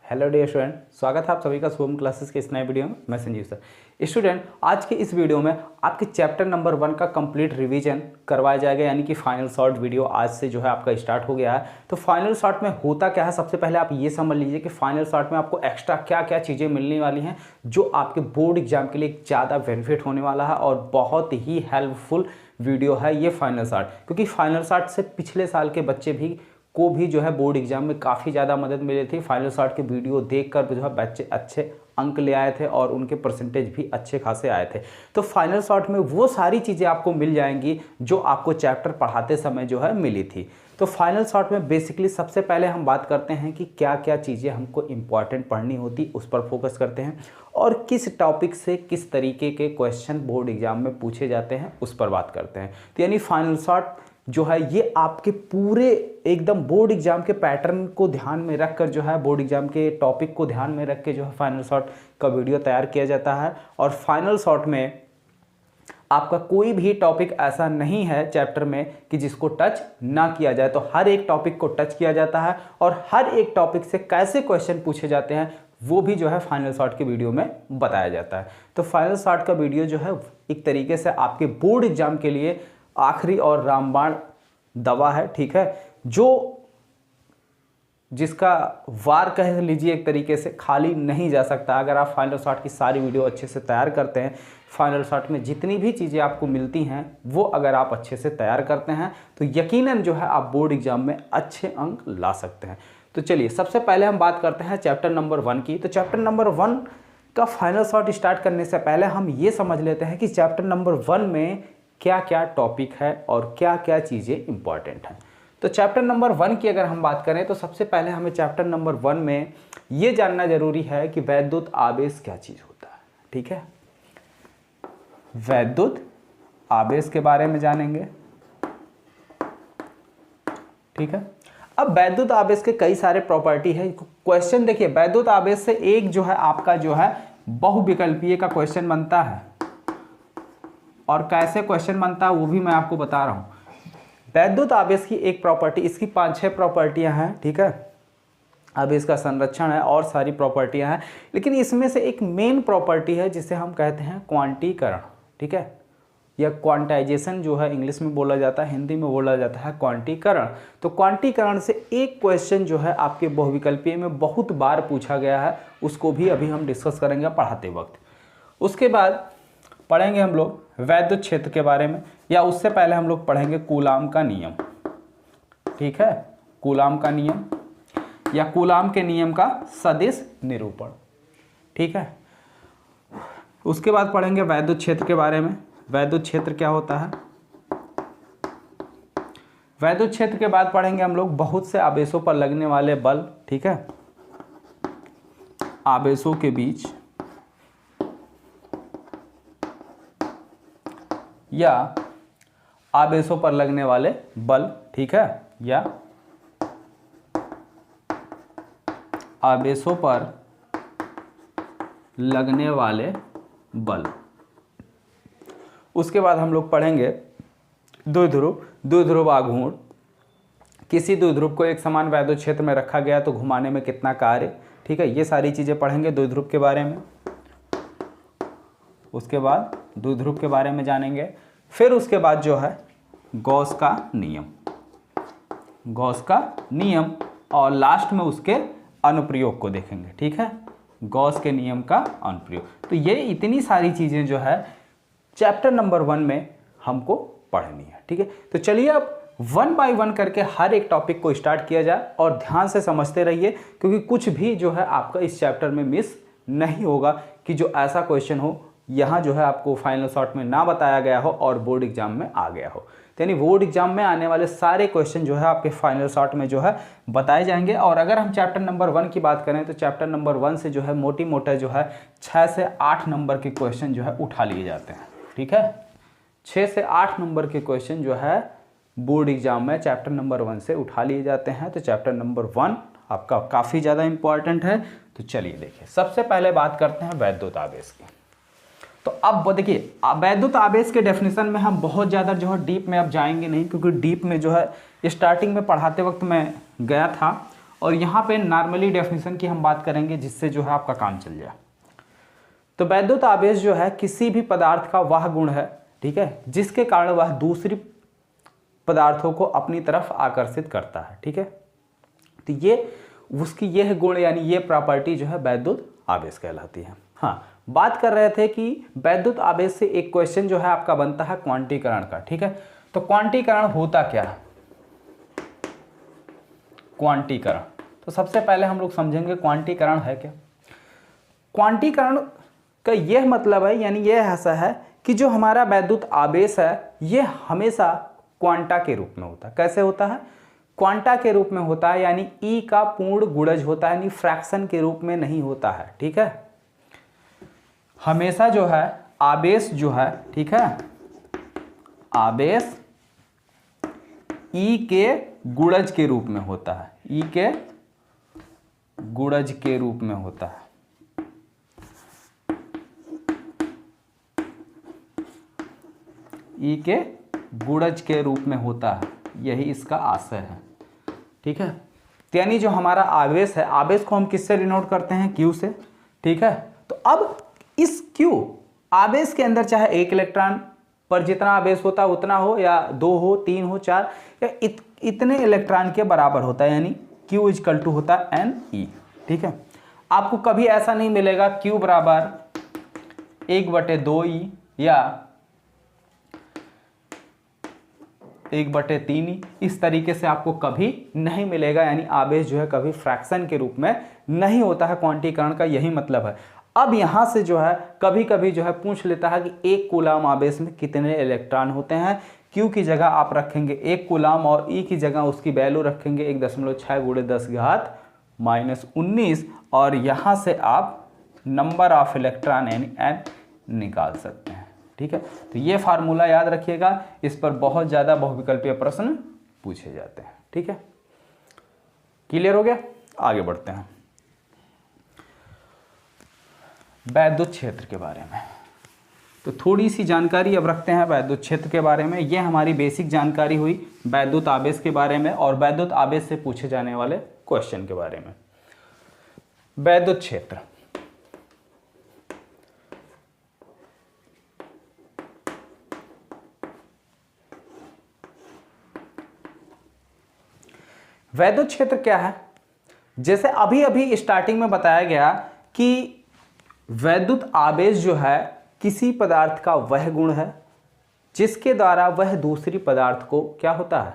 Hello dear student, स्वागत है आप सभी का शुभम क्लासेस के इस नए वीडियो में। मैं संजीव सर। स्टूडेंट, आज के इस वीडियो में आपके चैप्टर नंबर 1 का कंप्लीट रिवीजन करवाया जाएगा, यानी कि फाइनल शॉर्ट वीडियो आज से जो है आपका स्टार्ट हो गया है। तो फाइनल शॉर्ट में होता क्या है, सबसे पहले आप ये समझ लीजिए कि फाइनल शॉर्ट में आपको एक्स्ट्रा क्या क्या चीज़ें मिलने वाली हैं जो आपके बोर्ड एग्जाम के लिए ज़्यादा बेनिफिट होने वाला है और बहुत ही हेल्पफुल वीडियो है ये फाइनल शॉर्ट। क्योंकि फाइनल शॉर्ट से पिछले साल के बच्चे को भी जो है बोर्ड एग्जाम में काफ़ी ज़्यादा मदद मिली थी। फाइनल शॉर्ट के वीडियो देखकर जो है बच्चे अच्छे अंक ले आए थे और उनके परसेंटेज भी अच्छे खासे आए थे। तो फाइनल शॉर्ट में वो सारी चीज़ें आपको मिल जाएंगी जो आपको चैप्टर पढ़ाते समय जो है मिली थी। तो फाइनल शॉर्ट में बेसिकली सबसे पहले हम बात करते हैं कि क्या क्या चीज़ें हमको इम्पॉर्टेंट पढ़नी होती, उस पर फोकस करते हैं और किस टॉपिक से किस तरीके के क्वेश्चन बोर्ड एग्जाम में पूछे जाते हैं उस पर बात करते हैं। तो यानी फाइनल शॉर्ट जो है ये आपके पूरे एकदम बोर्ड एग्जाम के पैटर्न को ध्यान में रखकर जो है बोर्ड एग्जाम के टॉपिक को ध्यान में रख के जो है फाइनल शॉर्ट का वीडियो तैयार किया जाता है। और फाइनल शॉर्ट में आपका कोई भी टॉपिक ऐसा नहीं है चैप्टर में कि जिसको टच ना किया जाए। तो हर एक टॉपिक को टच किया जाता है और हर एक टॉपिक से कैसे क्वेश्चन पूछे जाते हैं वो भी जो है फाइनल शॉर्ट के वीडियो में बताया जाता है। तो फाइनल शॉर्ट का वीडियो जो है एक तरीके से आपके बोर्ड एग्जाम के लिए आखिरी और रामबाण दवा है, ठीक है, जो जिसका वार कह लीजिए एक तरीके से खाली नहीं जा सकता। अगर आप फाइनल शॉर्ट की सारी वीडियो अच्छे से तैयार करते हैं, फाइनल शॉर्ट में जितनी भी चीज़ें आपको मिलती हैं वो अगर आप अच्छे से तैयार करते हैं तो यकीनन जो है आप बोर्ड एग्जाम में अच्छे अंक ला सकते हैं। तो चलिए सबसे पहले हम बात करते हैं चैप्टर नंबर 1 की। तो चैप्टर नंबर 1 का फाइनल शॉर्ट स्टार्ट करने से पहले हम ये समझ लेते हैं कि चैप्टर नंबर 1 में क्या क्या टॉपिक है और क्या क्या चीज़ें इंपॉर्टेंट हैं। तो चैप्टर नंबर 1 की अगर हम बात करें तो सबसे पहले हमें चैप्टर नंबर 1 में ये जानना जरूरी है कि वैद्युत आवेश क्या चीज़ होता है, ठीक है। वैद्युत आवेश के बारे में जानेंगे, ठीक है। अब वैद्युत आवेश के कई सारे प्रॉपर्टी है। क्वेश्चन देखिए, वैद्युत आवेश से एक जो है आपका जो है बहुविकल्पीय का क्वेश्चन बनता है और कैसे क्वेश्चन बनता है वो भी मैं आपको बता रहा हूँ। वैद्युत आवेश की एक प्रॉपर्टी, इसकी 5-6 प्रॉपर्टियां हैं, ठीक है। आवेश का संरक्षण है और सारी प्रॉपर्टियां हैं, लेकिन इसमें से एक मेन प्रॉपर्टी है जिसे हम कहते हैं क्वांटीकरण, ठीक है, या क्वांटाइजेशन जो है इंग्लिश में बोला जाता है, हिंदी में बोला जाता है क्वांटीकरण। तो क्वांटीकरण से एक क्वेश्चन जो है आपके बहुविकल्पीय में बहुत बार पूछा गया है, उसको भी अभी हम डिस्कस करेंगे पढ़ाते वक्त। उसके बाद पढ़ेंगे हम लोग वैद्युत क्षेत्र के बारे में, या उससे पहले हम लोग पढ़ेंगे कूलाम का नियम, ठीक है, कूलाम का नियम या कूलाम के नियम का सदिश निरूपण, ठीक है। उसके बाद पढ़ेंगे वैद्युत क्षेत्र के बारे में, वैद्युत क्षेत्र क्या होता है। वैद्युत क्षेत्र के बाद पढ़ेंगे हम लोग बहुत से आवेशों पर लगने वाले बल, ठीक है, आवेशों के बीच या आवेशों पर लगने वाले बल, ठीक है, या आवेशों पर लगने वाले बल। उसके बाद हम लोग पढ़ेंगे द्विध्रुव आघूर्ण। किसी द्विध्रुव को एक समान वैद्युत क्षेत्र में रखा गया तो घुमाने में कितना कार्य, ठीक है, ये सारी चीजें पढ़ेंगे द्विध्रुव के बारे में। उसके बाद द्विध्रुव के बारे में जानेंगे। फिर उसके बाद जो है गॉस का नियम, गॉस का नियम, और लास्ट में उसके अनुप्रयोग को देखेंगे, ठीक है, गॉस के नियम का अनुप्रयोग। तो ये इतनी सारी चीजें जो है चैप्टर नंबर 1 में हमको पढ़नी है, ठीक है। तो चलिए अब 1 बाय 1 करके हर एक टॉपिक को स्टार्ट किया जाए और ध्यान से समझते रहिए, क्योंकि कुछ भी जो है आपका इस चैप्टर में मिस नहीं होगा कि जो ऐसा क्वेश्चन हो यहाँ जो है आपको फाइनल शॉर्ट में ना बताया गया हो और बोर्ड एग्जाम में आ गया हो। तो यानी बोर्ड एग्जाम में आने वाले सारे क्वेश्चन जो है आपके फाइनल शॉर्ट में जो है बताए जाएंगे। और अगर हम चैप्टर नंबर 1 की बात करें तो चैप्टर नंबर 1 से जो है मोटी मोटा जो है 6 से 8 नंबर के क्वेश्चन जो है उठा लिए जाते हैं, ठीक है। 6 से 8 नंबर के क्वेश्चन जो है बोर्ड एग्जाम में चैप्टर नंबर 1 से उठा लिए जाते हैं। तो चैप्टर नंबर 1 आपका काफ़ी ज़्यादा इंपॉर्टेंट है। तो चलिए देखिए, सबसे पहले बात करते हैं वैद्युत आवेश की। तो अब देखिए, वैद्युत आवेश के डेफिनेशन में हम बहुत ज़्यादा जो है डीप में अब जाएंगे नहीं, क्योंकि डीप में जो है स्टार्टिंग में पढ़ाते वक्त मैं गया था और यहाँ पे नॉर्मली डेफिनेशन की हम बात करेंगे जिससे जो है आपका काम चल जाए। तो वैद्युत आवेश जो है किसी भी पदार्थ का वह गुण है, ठीक है, जिसके कारण वह दूसरी पदार्थों को अपनी तरफ आकर्षित करता है, ठीक है। तो ये उसकी यह गुण यानी ये प्रॉपर्टी जो है वैद्युत आवेश कहलाती है। हाँ, बात कर रहे थे कि वैद्युत आवेश से एक क्वेश्चन जो है आपका बनता है क्वांटीकरण का, ठीक है। तो क्वांटीकरण होता क्या है? क्वांटीकरण, तो सबसे पहले हम लोग समझेंगे क्वांटीकरण है क्या। क्वांटीकरण का यह मतलब है, यानी यह ऐसा है कि जो हमारा वैद्युत आवेश है यह हमेशा क्वांटा के रूप में होता है। कैसे होता है? क्वांटा के रूप में होता है, यानी ई का पूर्ण गुणज होता है, यानी फ्रैक्शन के रूप में नहीं होता है, ठीक है। हमेशा जो है आवेश जो है, ठीक है, आवेश ई के गुणज के रूप में होता है, ई के गुणज के रूप में होता है। ई के गुणज के रूप में होता है, यही इसका आशय है, ठीक है। यानी जो हमारा आवेश है, आवेश को हम किससे डिनोट करते हैं? क्यू से, ठीक है। तो अब इस क्यू आवेश के अंदर चाहे एक इलेक्ट्रॉन पर जितना आवेश होता है उतना हो, या 2 हो, 3 हो, 4 या इतने इलेक्ट्रॉन के बराबर होता है, यानी Q इक्वल टू होता है Ne, ठीक है। आपको कभी ऐसा नहीं मिलेगा Q बराबर 1/2E या 1/3E, इस तरीके से आपको कभी नहीं मिलेगा, यानी आवेश जो है कभी फ्रैक्शन के रूप में नहीं होता है। क्वांटीकरण का यही मतलब है। अब यहाँ से जो है कभी कभी जो है पूछ लेता है कि एक कूलाम आवेश में कितने इलेक्ट्रॉन होते हैं। Q की जगह आप रखेंगे 1 कूलाम और E की जगह उसकी वैल्यू रखेंगे 1.6 × 10⁻⁻19 और यहाँ से आप नंबर ऑफ इलेक्ट्रॉन यानी N निकाल सकते हैं, ठीक है। तो ये फार्मूला याद रखिएगा, इस पर बहुत ज़्यादा बहुविकल्पीय प्रश्न पूछे जाते हैं, ठीक है। क्लियर हो गया? आगे बढ़ते हैं वैद्युत क्षेत्र के बारे में। तो थोड़ी सी जानकारी अब रखते हैं वैद्युत क्षेत्र के बारे में। यह हमारी बेसिक जानकारी हुई वैद्युत आवेश के बारे में और वैद्युत आवेश से पूछे जाने वाले क्वेश्चन के बारे में। वैद्युत क्षेत्र, वैद्युत क्षेत्र क्या है? जैसे अभी अभी स्टार्टिंग में बताया गया कि वैद्युत आवेश जो है किसी पदार्थ का वह गुण है जिसके द्वारा वह दूसरी पदार्थ को क्या होता है?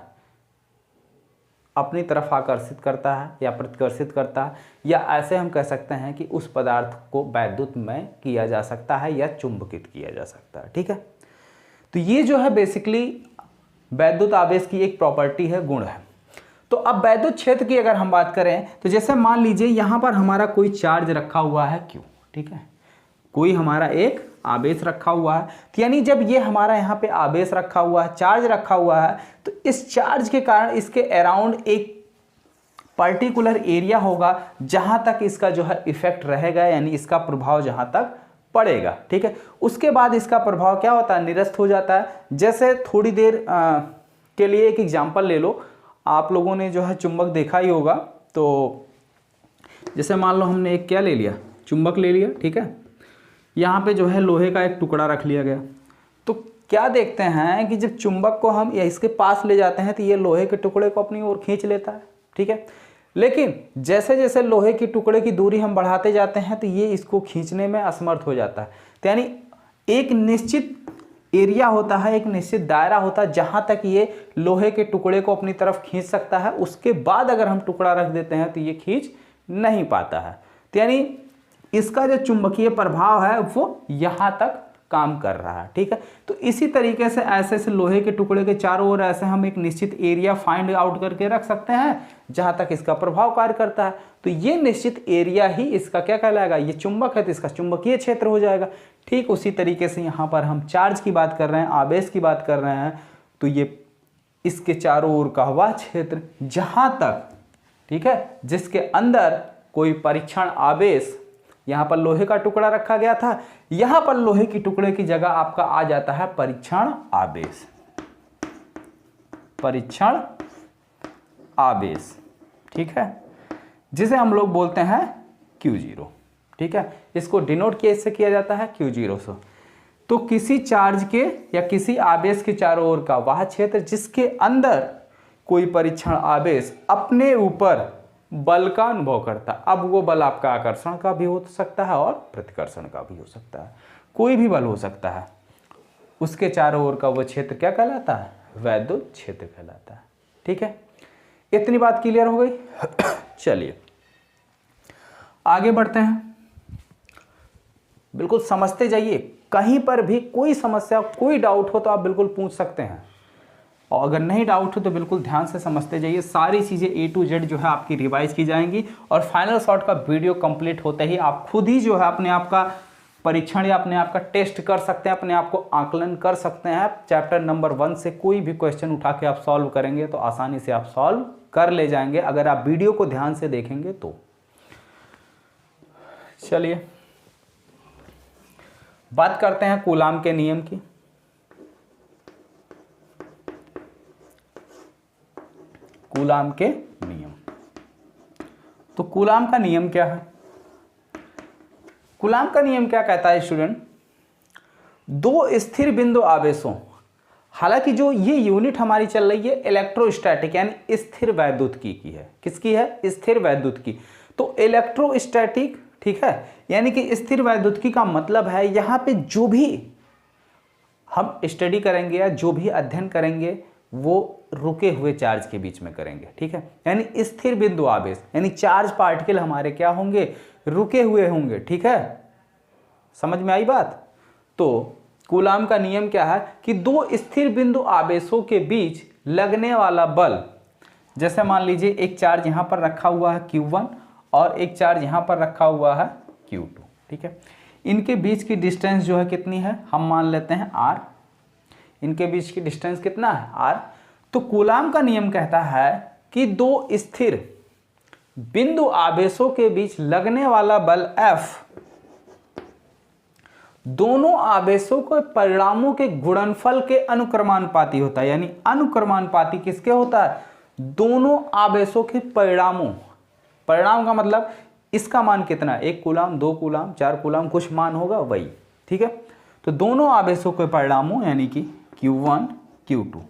अपनी तरफ आकर्षित करता है या प्रतिकर्षित करता है, या ऐसे हम कह सकते हैं कि उस पदार्थ को वैद्युतमय किया जा सकता है या चुंबकित किया जा सकता है, ठीक है। तो ये जो है बेसिकली वैद्युत आवेश की एक प्रॉपर्टी है, गुण है। तो अब वैद्युत क्षेत्र की अगर हम बात करें तो जैसे मान लीजिए यहाँ पर हमारा कोई चार्ज रखा हुआ है Q, ठीक है, कोई हमारा एक आवेश रखा हुआ है। तो यानी जब ये हमारा यहाँ पे आवेश रखा हुआ है, चार्ज रखा हुआ है, तो इस चार्ज के कारण इसके अराउंड एक पर्टिकुलर एरिया होगा जहाँ तक इसका जो है इफेक्ट रहेगा, यानी इसका प्रभाव जहाँ तक पड़ेगा, ठीक है। उसके बाद इसका प्रभाव क्या होता है? निरस्त हो जाता है। जैसे थोड़ी देर के लिए एक एग्जाम्पल ले लो, आप लोगों ने जो है चुंबक देखा ही होगा। तो जैसे मान लो हमने एक क्या ले लिया, चुंबक ले लिया, ठीक है। यहाँ पे जो है लोहे का एक टुकड़ा रख लिया गया। तो क्या देखते हैं कि जब चुंबक को हम इसके पास ले जाते हैं तो ये लोहे के टुकड़े को अपनी ओर खींच लेता है, ठीक है। लेकिन जैसे जैसे लोहे के टुकड़े की दूरी हम बढ़ाते जाते हैं तो ये इसको खींचने में असमर्थ हो जाता है। तो यानी एक निश्चित एरिया होता है, एक निश्चित दायरा होता है जहाँ तक ये लोहे के टुकड़े को अपनी तरफ खींच सकता है। उसके बाद अगर हम टुकड़ा रख देते हैं तो ये खींच नहीं पाता है। तो यानी इसका जो चुंबकीय प्रभाव है वो यहाँ तक काम कर रहा है, ठीक है। तो इसी तरीके से ऐसे ऐसे लोहे के टुकड़े के चारों ओर ऐसे हम एक निश्चित एरिया फाइंड आउट करके रख सकते हैं जहाँ तक इसका प्रभाव कार्य करता है। तो ये निश्चित एरिया ही इसका क्या कहलाएगा? ये चुंबक है तो इसका चुंबकीय क्षेत्र हो जाएगा। ठीक उसी तरीके से यहाँ पर हम चार्ज की बात कर रहे हैं, आवेश की बात कर रहे हैं, तो ये इसके चारों ओर का वह क्षेत्र जहाँ तक, ठीक है, जिसके अंदर कोई परीक्षण आवेश, यहाँ पर लोहे का टुकड़ा रखा गया था, यहाँ पर लोहे की टुकड़े की जगह आपका आ जाता है परीक्षण आवेश, परीक्षण आवेश, ठीक है। जिसे हम लोग बोलते हैं Q0, ठीक है। इसको डिनोट कैसे किया जाता है, Q0 से। तो किसी चार्ज के या किसी आवेश के चारों ओर का वह क्षेत्र जिसके अंदर कोई परीक्षण आवेश अपने ऊपर बल का अनुभव करता है। अब वो बल आपका आकर्षण का भी हो सकता है और प्रतिकर्षण का भी हो सकता है, कोई भी बल हो सकता है। उसके चारों ओर का वो क्षेत्र क्या कहलाता है, वैद्युत क्षेत्र कहलाता है, ठीक है। इतनी बात क्लियर हो गई। चलिए आगे बढ़ते हैं, बिल्कुल समझते जाइए। कहीं पर भी कोई समस्या, कोई डाउट हो तो आप बिल्कुल पूछ सकते हैं, और अगर नहीं डाउट हो तो बिल्कुल ध्यान से समझते जाइए। सारी चीज़ें A to Z जो है आपकी रिवाइज की जाएंगी, और फाइनल शॉट का वीडियो कंप्लीट होते ही आप खुद ही जो है अपने आप का परीक्षण या अपने आप का टेस्ट कर सकते हैं, अपने आप को आकलन कर सकते हैं। चैप्टर नंबर 1 से कोई भी क्वेश्चन उठा के आप सॉल्व करेंगे तो आसानी से आप सॉल्व कर ले जाएंगे, अगर आप वीडियो को ध्यान से देखेंगे तो। चलिए बात करते हैं कूलाम के नियम की। कूलाम के नियम, तो कूलाम का नियम क्या है? कूलाम का नियम क्या कहता है स्टूडेंट, दो स्थिर बिंदु आवेशों, हालांकि जो ये यूनिट हमारी चल रही है इलेक्ट्रोस्टैटिक यानी स्थिर वैद्युतिकी की है। किसकी है? स्थिर वैद्युतिकी। तो इलेक्ट्रोस्टैटिक, ठीक है, यानी कि स्थिर वैद्युतिकी का मतलब है यहां पे जो भी हम स्टडी करेंगे या जो भी अध्ययन करेंगे वो रुके हुए चार्ज के बीच में करेंगे, ठीक है। यानी स्थिर बिंदु आवेश यानी चार्ज पार्टिकल हमारे क्या होंगे, रुके हुए होंगे, ठीक है। समझ में आई बात? तो कूलाम का नियम क्या है कि दो स्थिर बिंदु आवेशों के बीच लगने वाला बल, जैसे मान लीजिए एक चार्ज यहां पर रखा हुआ है Q1 और एक चार्ज यहां पर रखा हुआ है Q2, ठीक है। इनके बीच की डिस्टेंस जो है कितनी है, हम मान लेते हैं R। इनके बीच की डिस्टेंस कितना है, R। तो कूलाम का नियम कहता है कि दो स्थिर बिंदु आवेशों के बीच लगने वाला बल F दोनों आवेशों के परिणामों के गुणनफल के अनुक्रमानुपाती होता है। यानी अनुक्रमानुपाती किसके होता है, दोनों आवेशों के परिणामों। परिणाम का मतलब इसका मान कितना, 1 कूलाम, 2 कूलाम, 4 कूलाम, कुछ मान होगा वही, ठीक है। तो दोनों आवेशों के परिणामों यानी कि Q1 Q2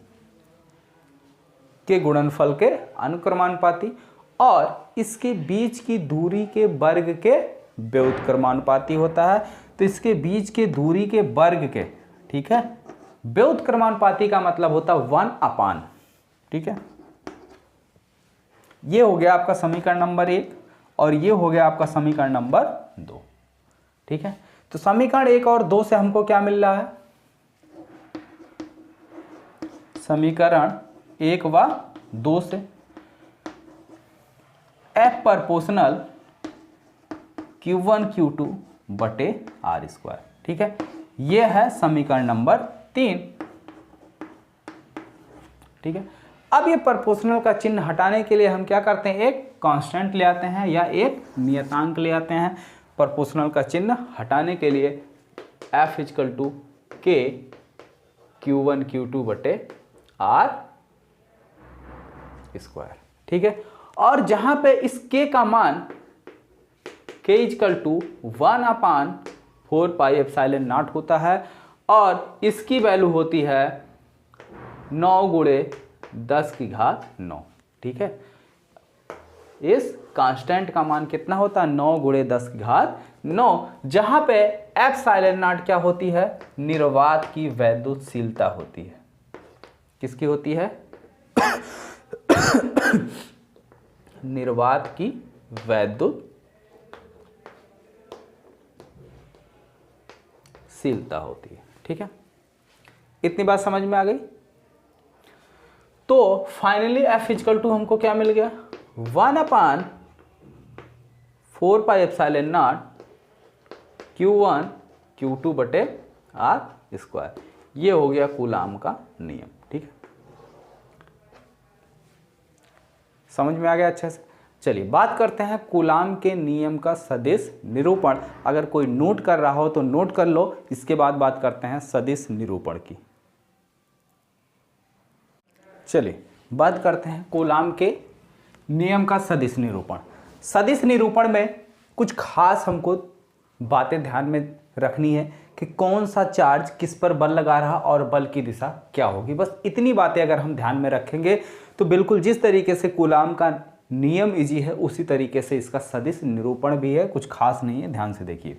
के गुणनफल के अनुक्रमानुपाती, और इसके बीच की दूरी के वर्ग के व्युत्क्रमानुपाती होता है। तो इसके बीच के दूरी के वर्ग के, ठीक है, व्युत्क्रमानुपाती का मतलब होता है 1/, ठीक है। ये हो गया आपका समीकरण नंबर 1 और ये हो गया आपका समीकरण नंबर 2, ठीक है। तो समीकरण 1 और 2 से हमको क्या मिल रहा है, समीकरण 1 व 2 से F प्रोपोर्शनल Q1 Q2 बटे R², ठीक है। ये है समीकरण नंबर 3, ठीक है। अब ये प्रोपोर्शनल का चिन्ह हटाने के लिए हम क्या करते हैं, एक कांस्टेंट ले आते हैं या एक नियतांक ले आते हैं। प्रोपोर्शनल का चिन्ह हटाने के लिए F = K Q1 Q2 बटे R², ठीक है। और जहां पे इस K का मान K = 1/4πε0 होता है और इसकी वैल्यू होती है 9 × 10⁻⁹, ठीक है। इस कांस्टेंट का मान कितना होता है, 9 × 10⁻⁹, जहां पे ε0 क्या होती है, निर्वात की वैद्युतशीलता होती है। किसकी होती है? निर्वात की वैद्युतशीलता होती है, ठीक है। इतनी बात समझ में आ गई? तो फाइनली F = हमको क्या मिल गया, 1/4πε0 Q1 Q2 बटे R²। ये हो गया कूलाम का नियम, ठीक है। समझ में आ गया अच्छे से? चलिए बात करते हैं कूलाम के नियम का सदिश निरूपण। अगर कोई नोट कर रहा हो तो नोट कर लो, इसके बाद बात करते हैं सदिश निरूपण की। चलिए बात करते हैं कूलाम के नियम का सदिश निरूपण। सदिश निरूपण में कुछ खास हमको बातें ध्यान में रखनी है कि कौन सा चार्ज किस पर बल लगा रहा और बल की दिशा क्या होगी। बस इतनी बातें अगर हम ध्यान में रखेंगे तो बिल्कुल जिस तरीके से कूलाम का नियम इजी है उसी तरीके से इसका सदिश निरूपण भी है, कुछ खास नहीं है, ध्यान से देखिए।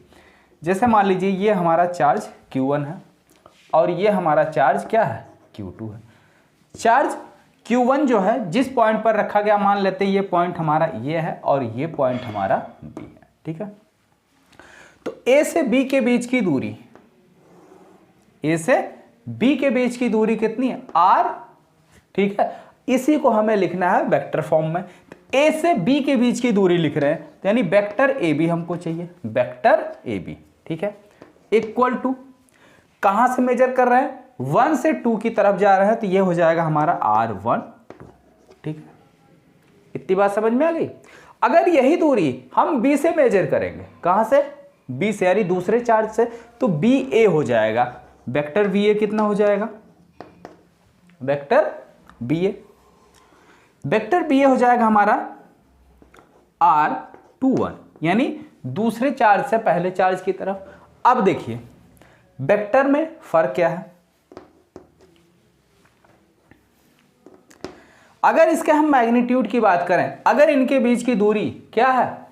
जैसे मान लीजिए ये हमारा चार्ज Q1 है और ये हमारा चार्ज क्या है, Q2 है। चार्ज Q1 जो है जिस पॉइंट पर रखा गया, मान लेते हैं ये पॉइंट हमारा ये है और ये पॉइंट हमारा B है, ठीक है। तो A से B के बीच की दूरी, A से B के बीच की दूरी कितनी है, R, ठीक है। इसी को हमें लिखना है वेक्टर फॉर्म में। तो A से B के बीच की दूरी लिख रहे हैं, तो यानी वेक्टर AB हमको चाहिए, वेक्टर AB, ठीक है। इक्वल टू कहां से मेजर कर रहे हैं, 1 से 2 की तरफ जा रहे हैं, तो ये हो जाएगा हमारा R12, ठीक है। इतनी बात समझ में आ गई। अगर यही दूरी हम B से मेजर करेंगे, कहां से, B से, यानी दूसरे चार्ज से, तो BA हो जाएगा। वेक्टर BA कितना हो जाएगा, वेक्टर BA, वेक्टर BA हो जाएगा हमारा R21, यानी दूसरे चार्ज से पहले चार्ज की तरफ। अब देखिए वेक्टर में फर्क क्या है, अगर इसके हम मैग्नीट्यूड की बात करें, अगर इनके बीच की दूरी क्या है,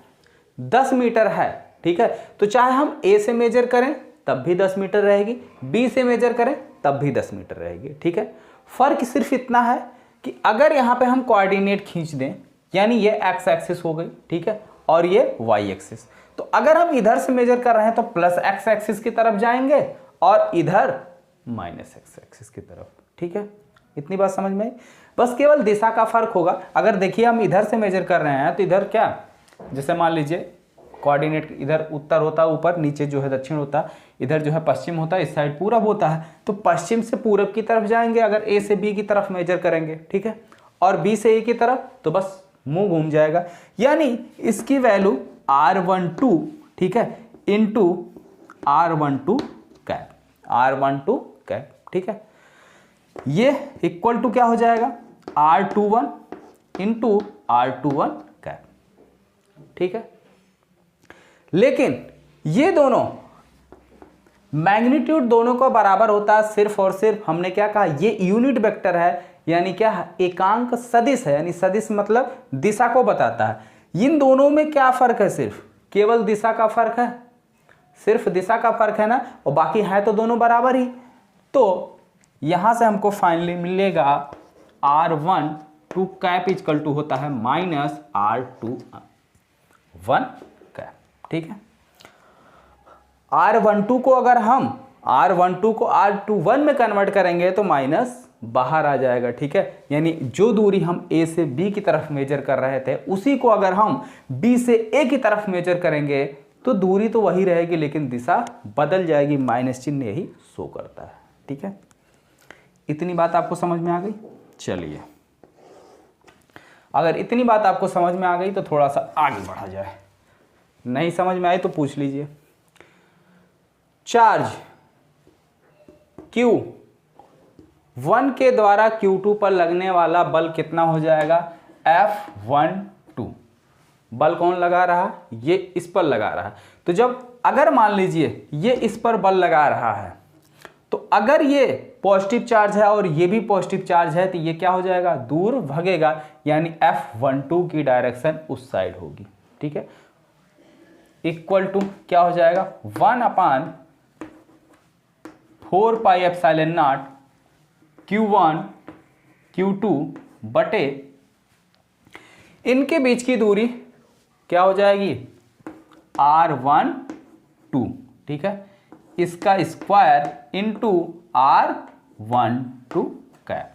10 मीटर है, ठीक है, तो चाहे हम A से मेजर करें तब भी 10 मीटर रहेगी, B से मेजर करें तब भी 10 मीटर रहेगी, ठीक है। फर्क सिर्फ इतना है कि अगर यहां पे हम कोऑर्डिनेट खींच दें, यानी ये एक्स एक्सिस हो गई, ठीक है, और ये वाई एक्सिस, तो अगर हम इधर से मेजर कर रहे हैं तो प्लस एक्स एक्सिस की तरफ जाएंगे और इधर माइनस एक्स एक्सिस की तरफ, ठीक है। इतनी बात समझ में आई। बस केवल दिशा का फर्क होगा। अगर देखिए हम इधर से मेजर कर रहे हैं तो इधर क्या, जैसे मान लीजिए कोऑर्डिनेट इधर उत्तर होता है ऊपर, नीचे जो है दक्षिण होता है, इधर जो है पश्चिम होता है, इस साइड पूरब होता है, तो पश्चिम से पूरब की तरफ जाएंगे अगर A से B की तरफ मेजर करेंगे, ठीक है, और B से A की तरफ, तो बस मुंह घूम जाएगा। यानी इसकी वैल्यू R12, ठीक है, into R12 cap, R12 cap, ठीक है। ये इक्वल टू क्या हो जाएगा, R21 इंटू R21 कैप, ठीक है। लेकिन ये दोनों मैग्नीट्यूड दोनों का बराबर होता है, सिर्फ और सिर्फ हमने क्या कहा, ये यूनिट वेक्टर है, यानी क्या है, एकांक सदिश है, यानी सदिश मतलब दिशा को बताता है। इन दोनों में क्या फर्क है, सिर्फ केवल दिशा का फर्क है, सिर्फ दिशा का फर्क है ना, और बाकी है तो दोनों बराबर ही। तो यहां से हमको फाइनली मिलेगा R12 कैप इक्वल टू होता है माइनस R21 कैप, ठीक है। R12 को अगर हम R12 को R21 में कन्वर्ट करेंगे तो माइनस बाहर आ जाएगा, ठीक है। यानी जो दूरी हम A से B की तरफ मेजर कर रहे थे उसी को अगर हम B से A की तरफ मेजर करेंगे तो दूरी तो वही रहेगी लेकिन दिशा बदल जाएगी, माइनस चिन्ह यही शो करता है, ठीक है। इतनी बात आपको समझ में आ गई। चलिए अगर इतनी बात आपको समझ में आ गई तो थोड़ा सा आगे बढ़ा जाए, नहीं समझ में आई तो पूछ लीजिए। चार्ज Q1 के द्वारा Q2 पर लगने वाला बल कितना हो जाएगा, F12। बल कौन लगा रहा, ये इस पर लगा रहा है। तो जब अगर मान लीजिए ये इस पर बल लगा रहा है, तो अगर ये पॉजिटिव चार्ज है और ये भी पॉजिटिव चार्ज है तो ये क्या हो जाएगा, दूर भागेगा, यानी F12 की डायरेक्शन उस साइड होगी, ठीक है। इक्वल टू क्या हो जाएगा, 1/4 pi epsilon naught Q1 Q2 बटे इनके बीच की दूरी क्या हो जाएगी, R12, ठीक है, इसका स्क्वायर इंटू R12 कैप,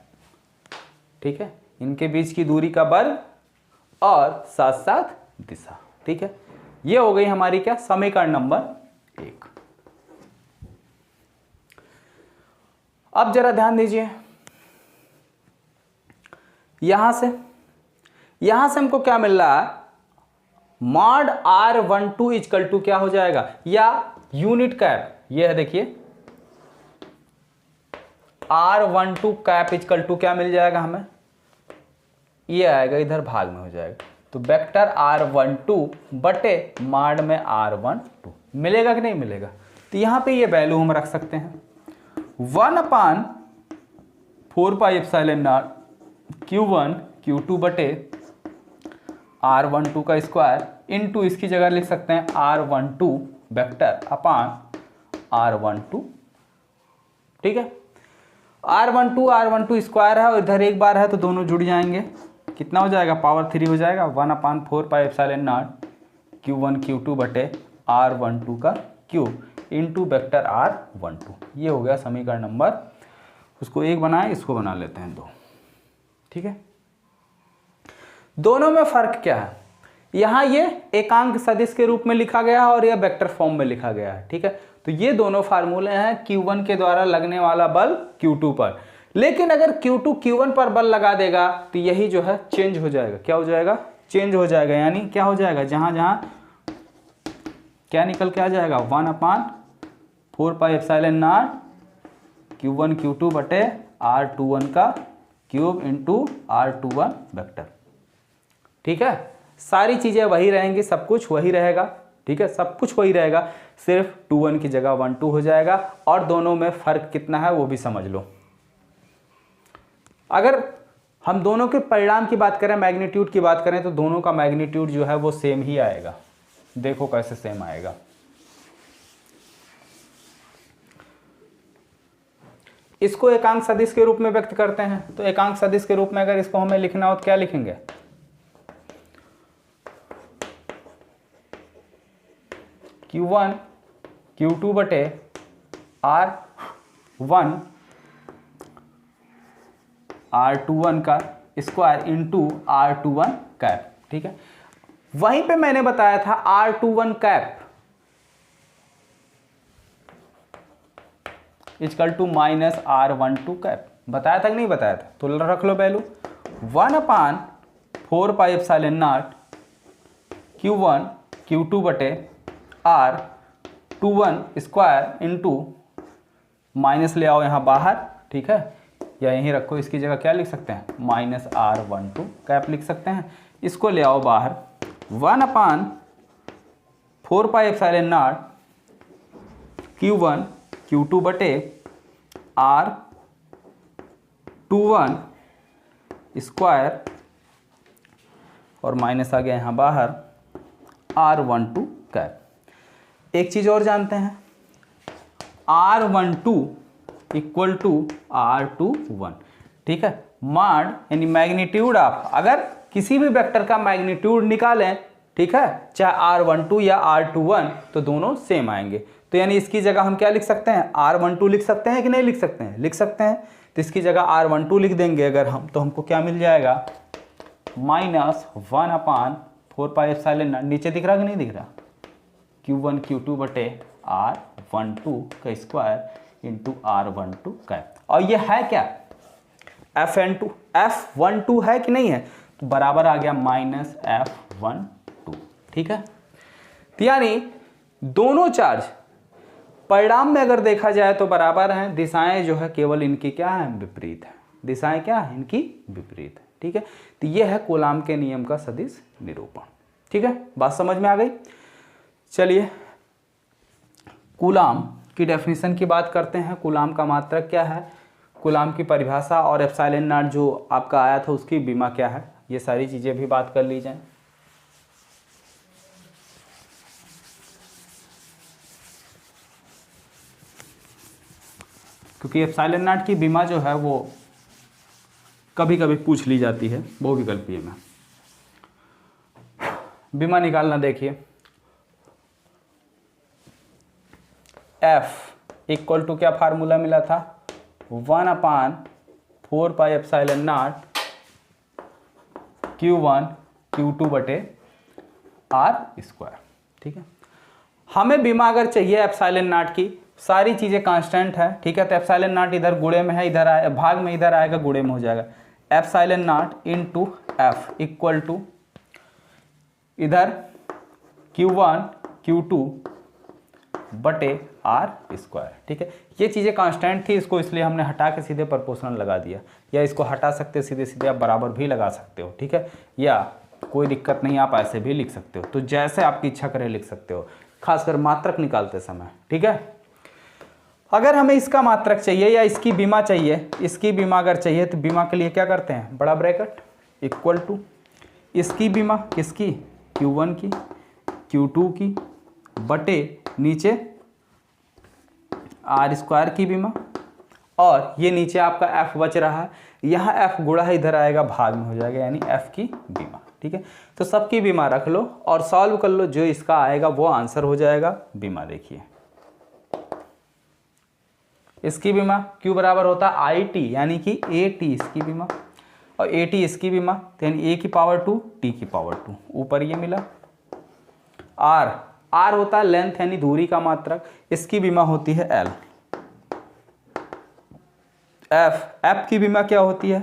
ठीक है। इनके बीच की दूरी का बल और साथ साथ दिशा, ठीक है। ये हो गई हमारी क्या, समीकरण नंबर 1। अब जरा ध्यान दीजिए, यहां से हमको क्या मिल रहा है, मॉड R12 इक्वल टू क्या हो जाएगा, या यूनिट कैप, ये है देखिए R12 कैप इक्वल टू क्या मिल जाएगा हमें, ये आएगा इधर भाग में हो जाएगा, तो वेक्टर R12 बटे माड में R12 मिलेगा कि नहीं मिलेगा। तो यहाँ पे ये वैल्यू हम रख सकते हैं 1/4 pi epsilon naught Q1 Q2 बटे R12 का स्क्वायर इनटू इसकी जगह लिख सकते हैं R12 वेक्टर अपान R12। ठीक है, R12 स्क्वायर है और इधर एक बार है तो दोनों जुड़ जाएंगे, कितना हो जाएगा पावर 3 हो जाएगा 1/4 pi epsilon naught Q1 Q2 बटे R12 का क्यूब इंटू वेक्टर R12। ये हो गया समीकरण नंबर, उसको एक बनाए इसको बना लेते हैं 2। ठीक है, दोनों में फर्क क्या है, यहाँ ये एकांक सदिश के रूप में लिखा गया है और यह वेक्टर फॉर्म में लिखा गया है। ठीक है, तो ये दोनों फार्मूले हैं Q1 के द्वारा लगने वाला बल Q2 पर, लेकिन अगर Q2 Q1 पर बल लगा देगा तो यही जो है चेंज हो जाएगा। क्या हो जाएगा, चेंज हो जाएगा, यानी क्या हो जाएगा, जहां जहां क्या निकल के आ जाएगा 1/4 pi epsilon naught Q1 Q2 बटे R21 का क्यूब इंटू R21 वेक्टर। ठीक है, सारी चीजें वही रहेंगी, सब कुछ वही रहेगा। ठीक है, सब कुछ वही रहेगा, सिर्फ 21 की जगह 12 हो जाएगा। और दोनों में फर्क कितना है वो भी समझ लो। अगर हम दोनों के परिणाम की बात करें, मैग्नीट्यूड की बात करें, तो दोनों का मैग्नीट्यूड जो है वो सेम ही आएगा। देखो कैसे सेम आएगा, इसको एकांक सदिश के रूप में व्यक्त करते हैं। तो एकांक सदिश के रूप में अगर इसको हमें लिखना हो तो क्या लिखेंगे, Q1 Q2 बटे R21 का स्क्वायर इंटू R21 कैप। ठीक है, वहीं पे मैंने बताया था R21 cap equal to minus R12 cap, बताया था कि नहीं बताया था, तो रख लो value 1/4 pi epsilon naught Q1 Q2 बटे R21 स्क्वायर इंटू माइनस ले आओ यहाँ बाहर। ठीक है, या यहीं रखो, इसकी जगह क्या लिख सकते हैं माइनस R12 कैप लिख सकते हैं। इसको ले आओ बाहर 1/4 pi epsilon naught Q1 Q2 बटे R21 स्क्वायर और माइनस आ गया यहाँ बाहर R12 कैप। एक चीज और जानते हैं, R12 इक्वल टू R21। ठीक है, माड यानी मैग्नीट्यूड ऑफ, अगर किसी भी वेक्टर का मैग्नीट्यूड निकालें, ठीक है, चाहे R12 या R21, तो दोनों सेम आएंगे। तो यानी इसकी जगह हम क्या लिख सकते हैं, R12 लिख सकते हैं कि नहीं लिख सकते हैं, लिख सकते हैं। तो इसकी जगह R12 लिख देंगे अगर हम, तो हमको क्या मिल जाएगा माइनस 1/4 पाई एप्सिलॉन नॉट, नीचे दिख रहा कि नहीं दिख रहा, Q1 Q2 बटे R12 का स्क्वायर इंटू R12 का। और ये है क्या F12 है कि नहीं है, तो बराबर आ गया माइनस F12। ठीक है, तो यानी दोनों चार्ज परिणाम में अगर देखा जाए तो बराबर हैं, दिशाएं जो है केवल इनकी क्या है विपरीत है, दिशाएं क्या है इनकी विपरीत है। ठीक है, तो ये है कूलाम के नियम का सदिश निरूपण। ठीक है, बात समझ में आ गई। चलिए कूलाम की डेफिनेशन की बात करते हैं। कूलाम का मात्रक क्या है, कूलाम की परिभाषा और एप्सिलॉन नॉट जो आपका आया था उसकी बीमा क्या है, ये सारी चीजें भी बात कर ली जाए। क्योंकि एप्सिलॉन नॉट की बीमा जो है वो कभी कभी पूछ ली जाती है बहुविकल्पीय में। बीमा निकालना देखिए, F इक्वल टू क्या फार्मूला मिला था 1/4 pi epsilon naught Q1 Q2 बटे R स्क्वायर। ठीक है, हमें बीमा अगर चाहिए एप्सिलॉन नॉट की, सारी चीजें कांस्टेंट है। ठीक है, तो एप्सिलॉन नॉट इधर गुणे में है, इधर आए भाग में, इधर आएगा गुणे में हो जाएगा। Epsilon naught into F equal to इधर Q1 Q2 बटे R स्क्वायर। ठीक है, ये चीज़ें कांस्टेंट थी, इसको इसलिए हमने हटा के सीधे प्रोपोर्शनल लगा दिया, या इसको हटा सकते सीधे सीधे आप बराबर भी लगा सकते हो। ठीक है, या कोई दिक्कत नहीं, आप ऐसे भी लिख सकते हो, तो जैसे आपकी इच्छा करे लिख सकते हो, खासकर मात्रक निकालते समय। ठीक है, अगर हमें इसका मात्रक चाहिए या इसकी बीमा चाहिए, इसकी बीमा अगर चाहिए तो बीमा के लिए क्या करते हैं, बड़ा ब्रैकेट इक्वल टू इसकी बीमा किसकी, Q1 की, Q2 की बटे नीचे R² की बीमा, और ये नीचे आपका F बच रहा है, यहाँ F गुणा इधर आएगा भाग में हो जाएगा, यानी F की बीमा। ठीक है, तो सबकी बीमा रख लो और सॉल्व कर लो, जो इसका आएगा वो आंसर हो जाएगा बीमा। देखिए इसकी बीमा Q बराबर होता है IT यानी कि AT इसकी बीमा, और AT इसकी बीमा, तो यानी A की पावर 2 T की पावर 2, ऊपर ये मिला। R होता है लेंथ यानी दूरी का मात्रक, इसकी बीमा होती है L। F की बीमा क्या होती है,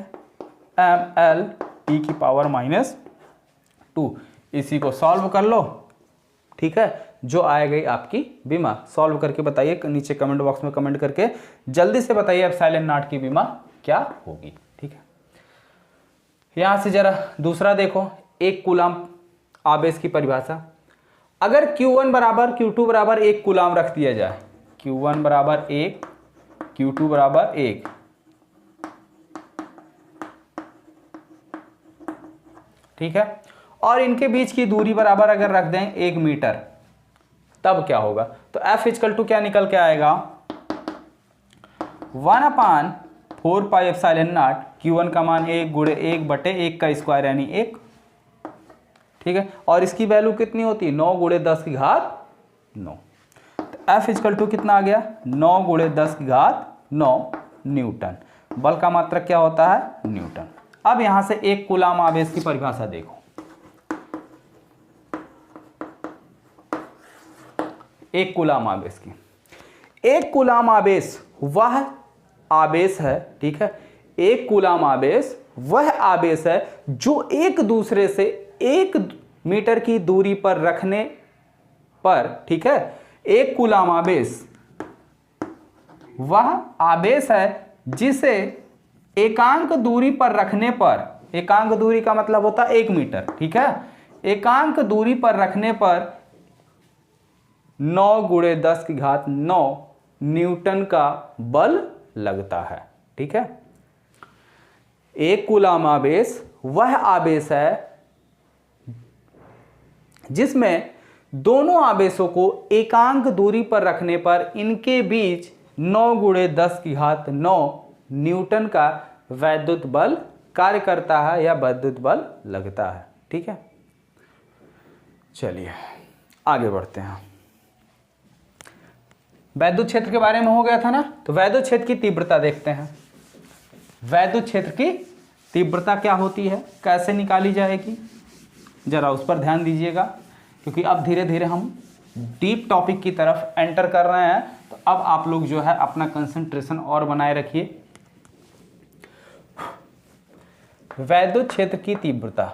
ML T की पावर -2। इसी को सॉल्व कर लो। ठीक है, जो आए गई आपकी बीमा, सॉल्व करके बताइए नीचे कमेंट बॉक्स में कमेंट करके जल्दी से बताइए एप्सिलॉन नॉट की बीमा क्या होगी। ठीक है, यहां से जरा दूसरा देखो, एक कूलाम आवेश की परिभाषा। अगर Q1 बराबर Q2 बराबर 1 कूलाम रख दिया जाए, Q1 बराबर 1, Q2 बराबर 1, ठीक है, और इनके बीच की दूरी बराबर अगर रख दें 1 मीटर, तब क्या होगा, तो F इक्वल टू क्या निकल के आएगा, 1/4 पाई एप्सिलॉन नॉट, Q1 का मान 1 गुणे 1 बटे 1 का स्क्वायर यानी 1। ठीक है, और इसकी वैल्यू कितनी होती है, 9 गुणे 10 की घात 9। तो F इक्वल टू कितना आ गया, 9 गुणे 10 की घात 9 न्यूटन। बल का मात्रक क्या होता है, न्यूटन। अब यहां से एक कूलाम आवेश की परिभाषा देखो। एक कूलाम आवेश की, एक कूलाम आवेश वह आवेश है, ठीक है, एक कूलाम आवेश वह आवेश है जो एक दूसरे से 1 मीटर की दूरी पर रखने पर, ठीक है, एक कूलाम आवेश वह आवेश है जिसे एकांक दूरी पर रखने पर, एकांक दूरी का मतलब होता है 1 मीटर, ठीक है, एकांक दूरी पर रखने पर 9 गुणे 10 की घात 9 न्यूटन का बल लगता है। ठीक है, एक कूलाम आवेश वह आवेश है जिसमें दोनों आवेशों को एकांक दूरी पर रखने पर इनके बीच 9 गुणे 10 की घात 9 न्यूटन का वैद्युत बल कार्य करता है या वैद्युत बल लगता है। ठीक है, चलिए आगे बढ़ते हैं। वैद्युत क्षेत्र के बारे में हो गया था ना, तो वैद्युत क्षेत्र की तीव्रता देखते हैं। वैद्युत क्षेत्र की तीव्रता क्या होती है, कैसे निकाली जाएगी, जरा उस पर ध्यान दीजिएगा, क्योंकि अब धीरे धीरे हम डीप टॉपिक की तरफ एंटर कर रहे हैं। तो अब आप लोग जो है अपना कंसंट्रेशन और बनाए रखिए। वैद्युत क्षेत्र की तीव्रता,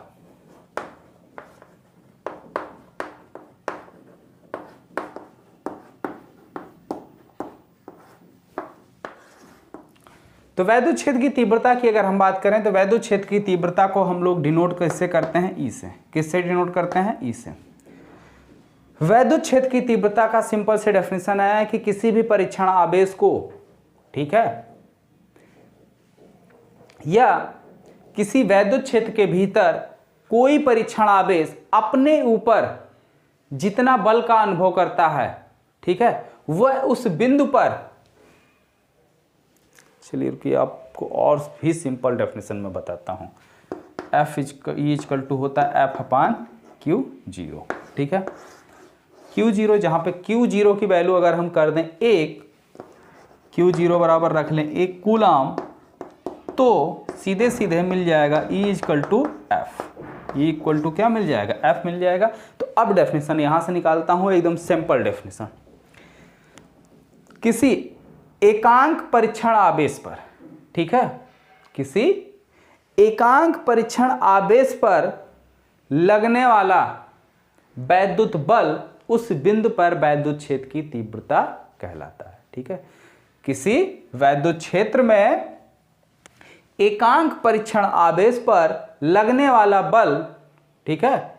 तो वैद्युत क्षेत्र की तीव्रता की अगर हम बात करें तो वैद्युत क्षेत्र की तीव्रता को हम लोग डिनोट किससे करते हैं, ई से। किससे डिनोट करते हैं, ई से। वैद्युत क्षेत्र की तीव्रता का सिंपल से डेफिनेशन है कि किसी भी परीक्षण आवेश को, ठीक है, या किसी वैद्युत क्षेत्र के भीतर कोई परीक्षण आवेश अपने ऊपर जितना बल का अनुभव करता है, ठीक है, वह उस बिंदु पर, चलिए रुकिए आपको और भी सिंपल डेफिनेशन में बताता हूं। F इक्वल टू होता है F/Q0, ठीक है। Q0 जहां पे Q0 की वैल्यू अगर हम कर दें 1, Q0 बराबर रख लें 1 कूलाम, तो सीधे सीधे मिल जाएगा E equal to F। E equal to क्या मिल जाएगा, F मिल जाएगा। तो अब डेफिनेशन यहां से निकालता हूं, एकदम सिंपल डेफिनेशन। किसी एकांक परीक्षण आवेश पर, ठीक है, किसी एकांक परीक्षण आवेश पर लगने वाला वैद्युत बल उस बिंदु पर वैद्युत क्षेत्र की तीव्रता कहलाता है। ठीक है, किसी वैद्युत क्षेत्र में एकांक परीक्षण आवेश पर लगने वाला बल, ठीक है,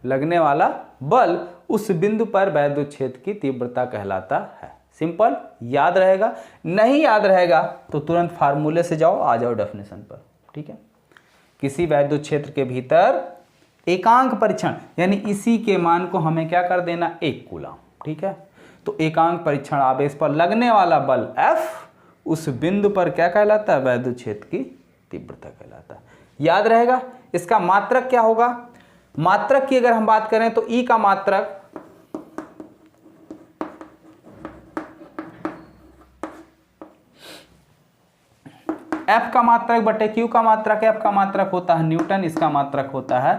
लगने वाला बल उस बिंदु पर वैद्युत क्षेत्र की तीव्रता कहलाता है। सिंपल, याद रहेगा। नहीं याद रहेगा तो तुरंत फार्मूले से जाओ, आ जाओ डेफिनेशन पर। ठीक है, किसी वैद्युत क्षेत्र के भीतर एकांक परीक्षण, यानी इसी के मान को हमें क्या कर देना, 1 कूलम। ठीक है, तो एकांक परीक्षण आवेश पर लगने वाला बल F उस बिंदु पर क्या कहलाता है, वैद्युत क्षेत्र की तीव्रता कहलाता है। याद रहेगा। इसका मात्रक क्या होगा, मात्रक की अगर हम बात करें तो E का मात्रक F का मात्रक बटे Q का मात्रक, F का मात्रक होता है न्यूटन, इसका मात्रक होता है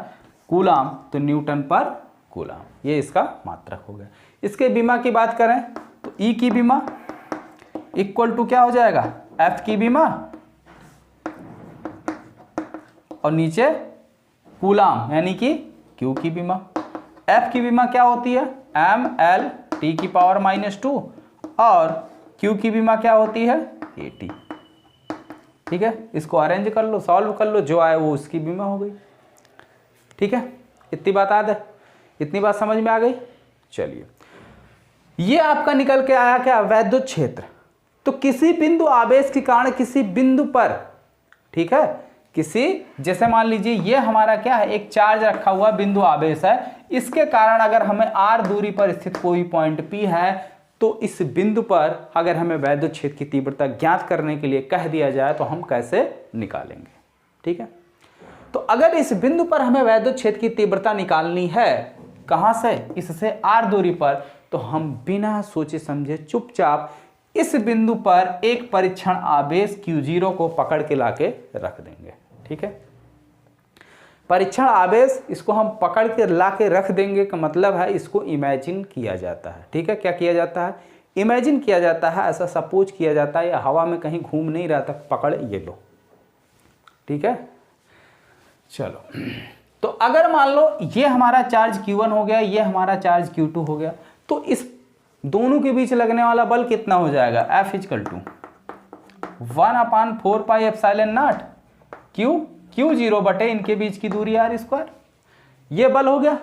कूलम, तो न्यूटन पर कूलम, ये इसका मात्रक हो गया। इसके बीमा की बात करें तो E की बीमा इक्वल टू क्या हो जाएगा, F की बीमा और नीचे कूलम यानी कि Q की बीमा। F की बीमा क्या होती है, mL(T⁻²) और Q की बीमा क्या होती है, AT। ठीक है, इसको अरेंज कर लो, सॉल्व कर लो, जो आए वो उसकी बीमा हो गई। ठीक है, इतनी बात याद है, इतनी बात समझ में आ गई। चलिए, ये आपका निकल के आया क्या, वैद्युत क्षेत्र। तो किसी बिंदु आवेश के कारण किसी बिंदु पर, ठीक है, किसी, जैसे मान लीजिए ये हमारा क्या है, एक चार्ज रखा हुआ बिंदु आवेश है, इसके कारण अगर हमें r दूरी पर स्थित कोई पॉइंट P है, तो इस बिंदु पर अगर हमें वैद्युत क्षेत्र की तीव्रता ज्ञात करने के लिए कह दिया जाए तो हम कैसे निकालेंगे। ठीक है, तो अगर इस बिंदु पर हमें वैद्युत क्षेत्र की तीव्रता निकालनी है, कहां से, इससे r दूरी पर, तो हम बिना सोचे समझे चुपचाप इस बिंदु पर एक परीक्षण आवेश Q0 को पकड़ के लाके रख देंगे। ठीक है, परीक्षण आवेश, इसको हम पकड़ के लाके रख देंगे का मतलब है इसको इमेजिन किया जाता है। ठीक है, क्या किया जाता है, इमेजिन किया जाता है, ऐसा सपोज किया जाता है, या हवा में कहीं घूम नहीं रहा था, पकड़ ये लो। ठीक है, चलो, तो अगर मान लो ये हमारा चार्ज Q1 हो गया, ये हमारा चार्ज Q2 हो गया, तो इस दोनों के बीच लगने वाला बल कितना हो जाएगा, F = 1/4πε0 Q0 बटे इनके बीच की दूरी r², ये बल हो गया।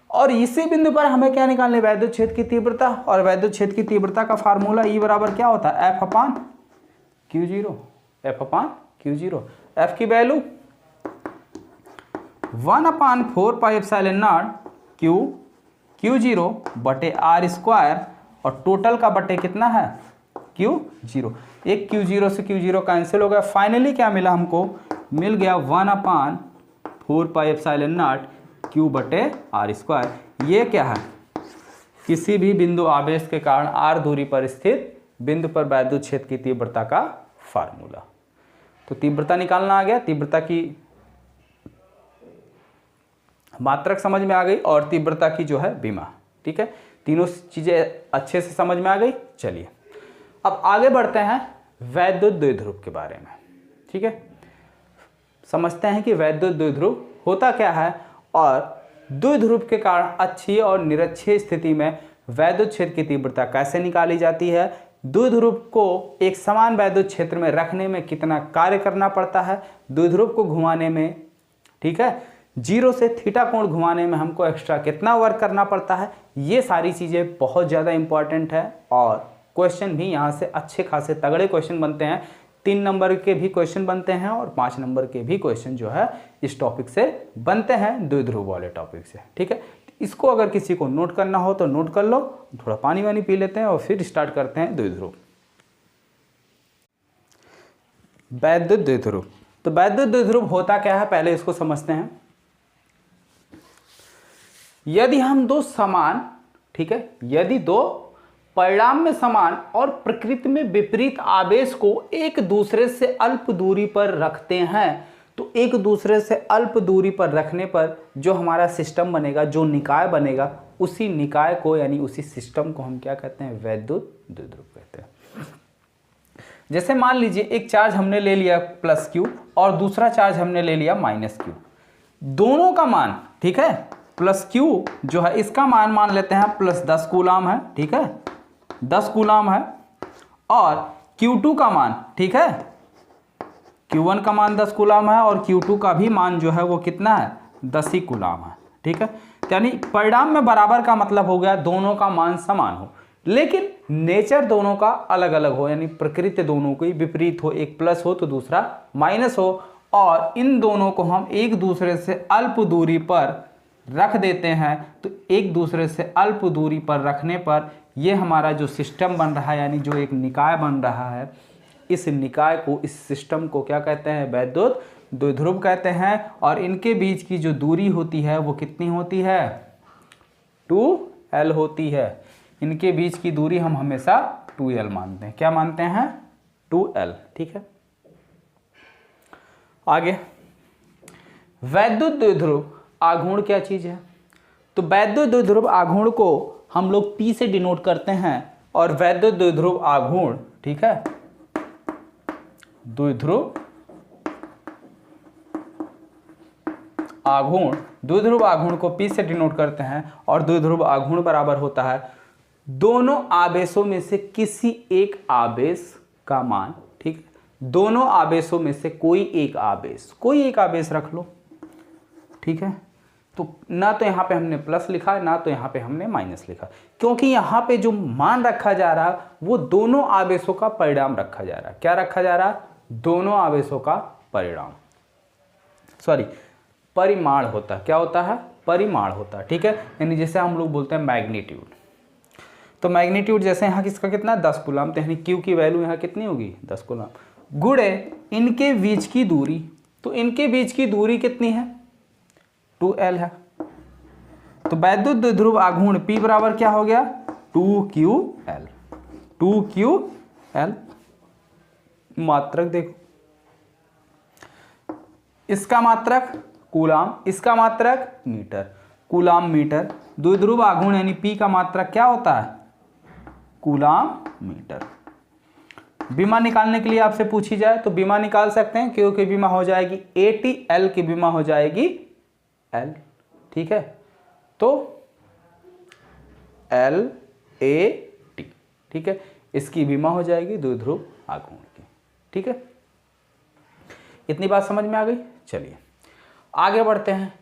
और इसी बिंदु पर हमें क्या निकालने, वैद्युत क्षेत्र की तीव्रता, और वैद्युत क्षेत्र की तीव्रता का फार्मूला E बराबर क्या होता है, F/Q0, F/Q0। F की वैल्यू 1/4πε0 Q0 बटे r², और टोटल का बटे कितना है, Q0। एक Q0 से Q0 कैंसिल हो गया, फाइनली क्या मिला हमको, मिल गया 1/4πε0 Q बटे r²। ये क्या है, किसी भी बिंदु आवेश के कारण r दूरी पर स्थित बिंदु पर वैद्युत क्षेत्र की तीव्रता का फार्मूला। तो तीव्रता निकालना आ गया, तीव्रता की मात्रक समझ में आ गई और तीव्रता की जो है बीमा। ठीक है, तीनों चीजें अच्छे से समझ में आ गई। चलिए, अब आगे बढ़ते हैं वैद्युत द्विध्रुव के बारे में। ठीक है, समझते हैं कि वैद्युत द्विध्रुव होता क्या है, और द्विध्रुव के कारण अक्षीय और निरक्षीय स्थिति में वैद्युत क्षेत्र की तीव्रता कैसे निकाली जाती है, द्विध्रुव को एक समान वैद्युत क्षेत्र में रखने में कितना कार्य करना पड़ता है, द्विध्रुव को घुमाने में, ठीक है, 0 से थीटा कोण घुमाने में हमको एक्स्ट्रा कितना वर्क करना पड़ता है, ये सारी चीज़ें बहुत ज़्यादा इंपॉर्टेंट है। और क्वेश्चन भी यहाँ से अच्छे खासे तगड़े क्वेश्चन बनते हैं, 3 नंबर के भी क्वेश्चन बनते हैं और 5 नंबर के भी क्वेश्चन जो है इस टॉपिक से बनते हैं, द्विध्रुव वाले टॉपिक से। ठीक है, इसको अगर किसी को नोट करना हो तो नोट कर लो, थोड़ा पानी वानी पी लेते हैं और फिर स्टार्ट करते हैं द्विध्रुव। वैद्युत द्विध्रुव, तो वैद्युत द्विध्रुव होता क्या है पहले इसको समझते हैं। यदि हम दो समान, ठीक है, यदि दो परिणाम में समान और प्रकृति में विपरीत आवेश को एक दूसरे से अल्प दूरी पर रखते हैं, तो एक दूसरे से अल्प दूरी पर रखने पर जो हमारा सिस्टम बनेगा, जो निकाय बनेगा, उसी निकाय को यानी उसी सिस्टम को हम क्या कहते हैं, वैद्युत द्विध्रुव कहते हैं। जैसे मान लीजिए एक चार्ज हमने ले लिया +Q और दूसरा चार्ज हमने ले लिया -Q, दोनों का मान, ठीक है, +Q जो है इसका मान मान लेते हैं +10 कूलम है, ठीक है, 10 कूलम है, और Q2 का मान, ठीक है, Q1 का मान 10 कूलम है और Q2 का भी मान जो है वो कितना है, 10 ही कूलाम है। ठीक है, यानी परिणाम में बराबर का मतलब हो गया दोनों का मान समान हो, लेकिन नेचर दोनों का अलग अलग हो, यानी प्रकृति दोनों की विपरीत हो, एक प्लस हो तो दूसरा माइनस हो, और इन दोनों को हम एक दूसरे से अल्प दूरी पर रख देते हैं। तो एक दूसरे से अल्प दूरी पर रखने पर ये हमारा जो सिस्टम बन रहा है, यानी जो एक निकाय बन रहा है, इस निकाय को, इस सिस्टम को क्या कहते हैं? वैद्युत द्विध्रुव कहते हैं। और इनके बीच की जो दूरी होती है वो कितनी होती है? 2l होती है। इनके बीच की दूरी हम हमेशा 2l मानते हैं। क्या मानते हैं? 2l। ठीक है, आगे वैद्युत द्विध्रुव आघूर्ण क्या चीज है? तो वैद्युत द्विध्रुव आघूर्ण को हम लोग P से डिनोट करते हैं, और वैद्युत द्विध्रुव आघूर्ण, ठीक है, द्विध्रुव आघूर्ण को P से डिनोट करते हैं, और द्विध्रुव आघूर्ण बराबर होता है दोनों आवेशों में से किसी एक आवेश का मान। ठीक है, दोनों आवेशों में से कोई एक आवेश रख लो। ठीक है, तो ना तो यहाँ पे हमने प्लस लिखा है, ना तो यहाँ पे हमने माइनस लिखा, क्योंकि यहाँ पे जो मान रखा जा रहा है वो दोनों आवेशों का परिणाम रखा जा रहा है। क्या रखा जा रहा है? दोनों आवेशों का परिणाम, सॉरी परिमाण होता है। क्या होता है? परिमाण होता है। ठीक है, यानी जैसे हम लोग बोलते हैं मैग्नीट्यूड, तो मैग्नीट्यूड जैसे यहाँ किसका कितना? 10 कूलाम, तो यानी Q की वैल्यू यहाँ कितनी होगी? 10 कूलाम, गुणे इनके बीच की दूरी। तो इनके बीच की दूरी कितनी है? 2l है। तो वैद्युत द्विध्रुव आघूर्ण P बराबर क्या हो गया? 2ql। 2ql मात्रक देखो, इसका मात्रक कूलाम, इसका मात्रक मीटर, कूलाम मीटर। द्विध्रुव आघूर्ण यानी P का मात्रक क्या होता है? Coulomb metre. बीमा निकालने के लिए आपसे पूछी जाए तो बीमा निकाल सकते हैं, क्योंकि बीमा हो जाएगी 80, L की बीमा हो जाएगी L। ठीक है, तो LAT। ठीक है, इसकी बीमा हो जाएगी द्विध्रुव आघूर्ण की। ठीक है, इतनी बात समझ में आ गई। चलिए आगे बढ़ते हैं।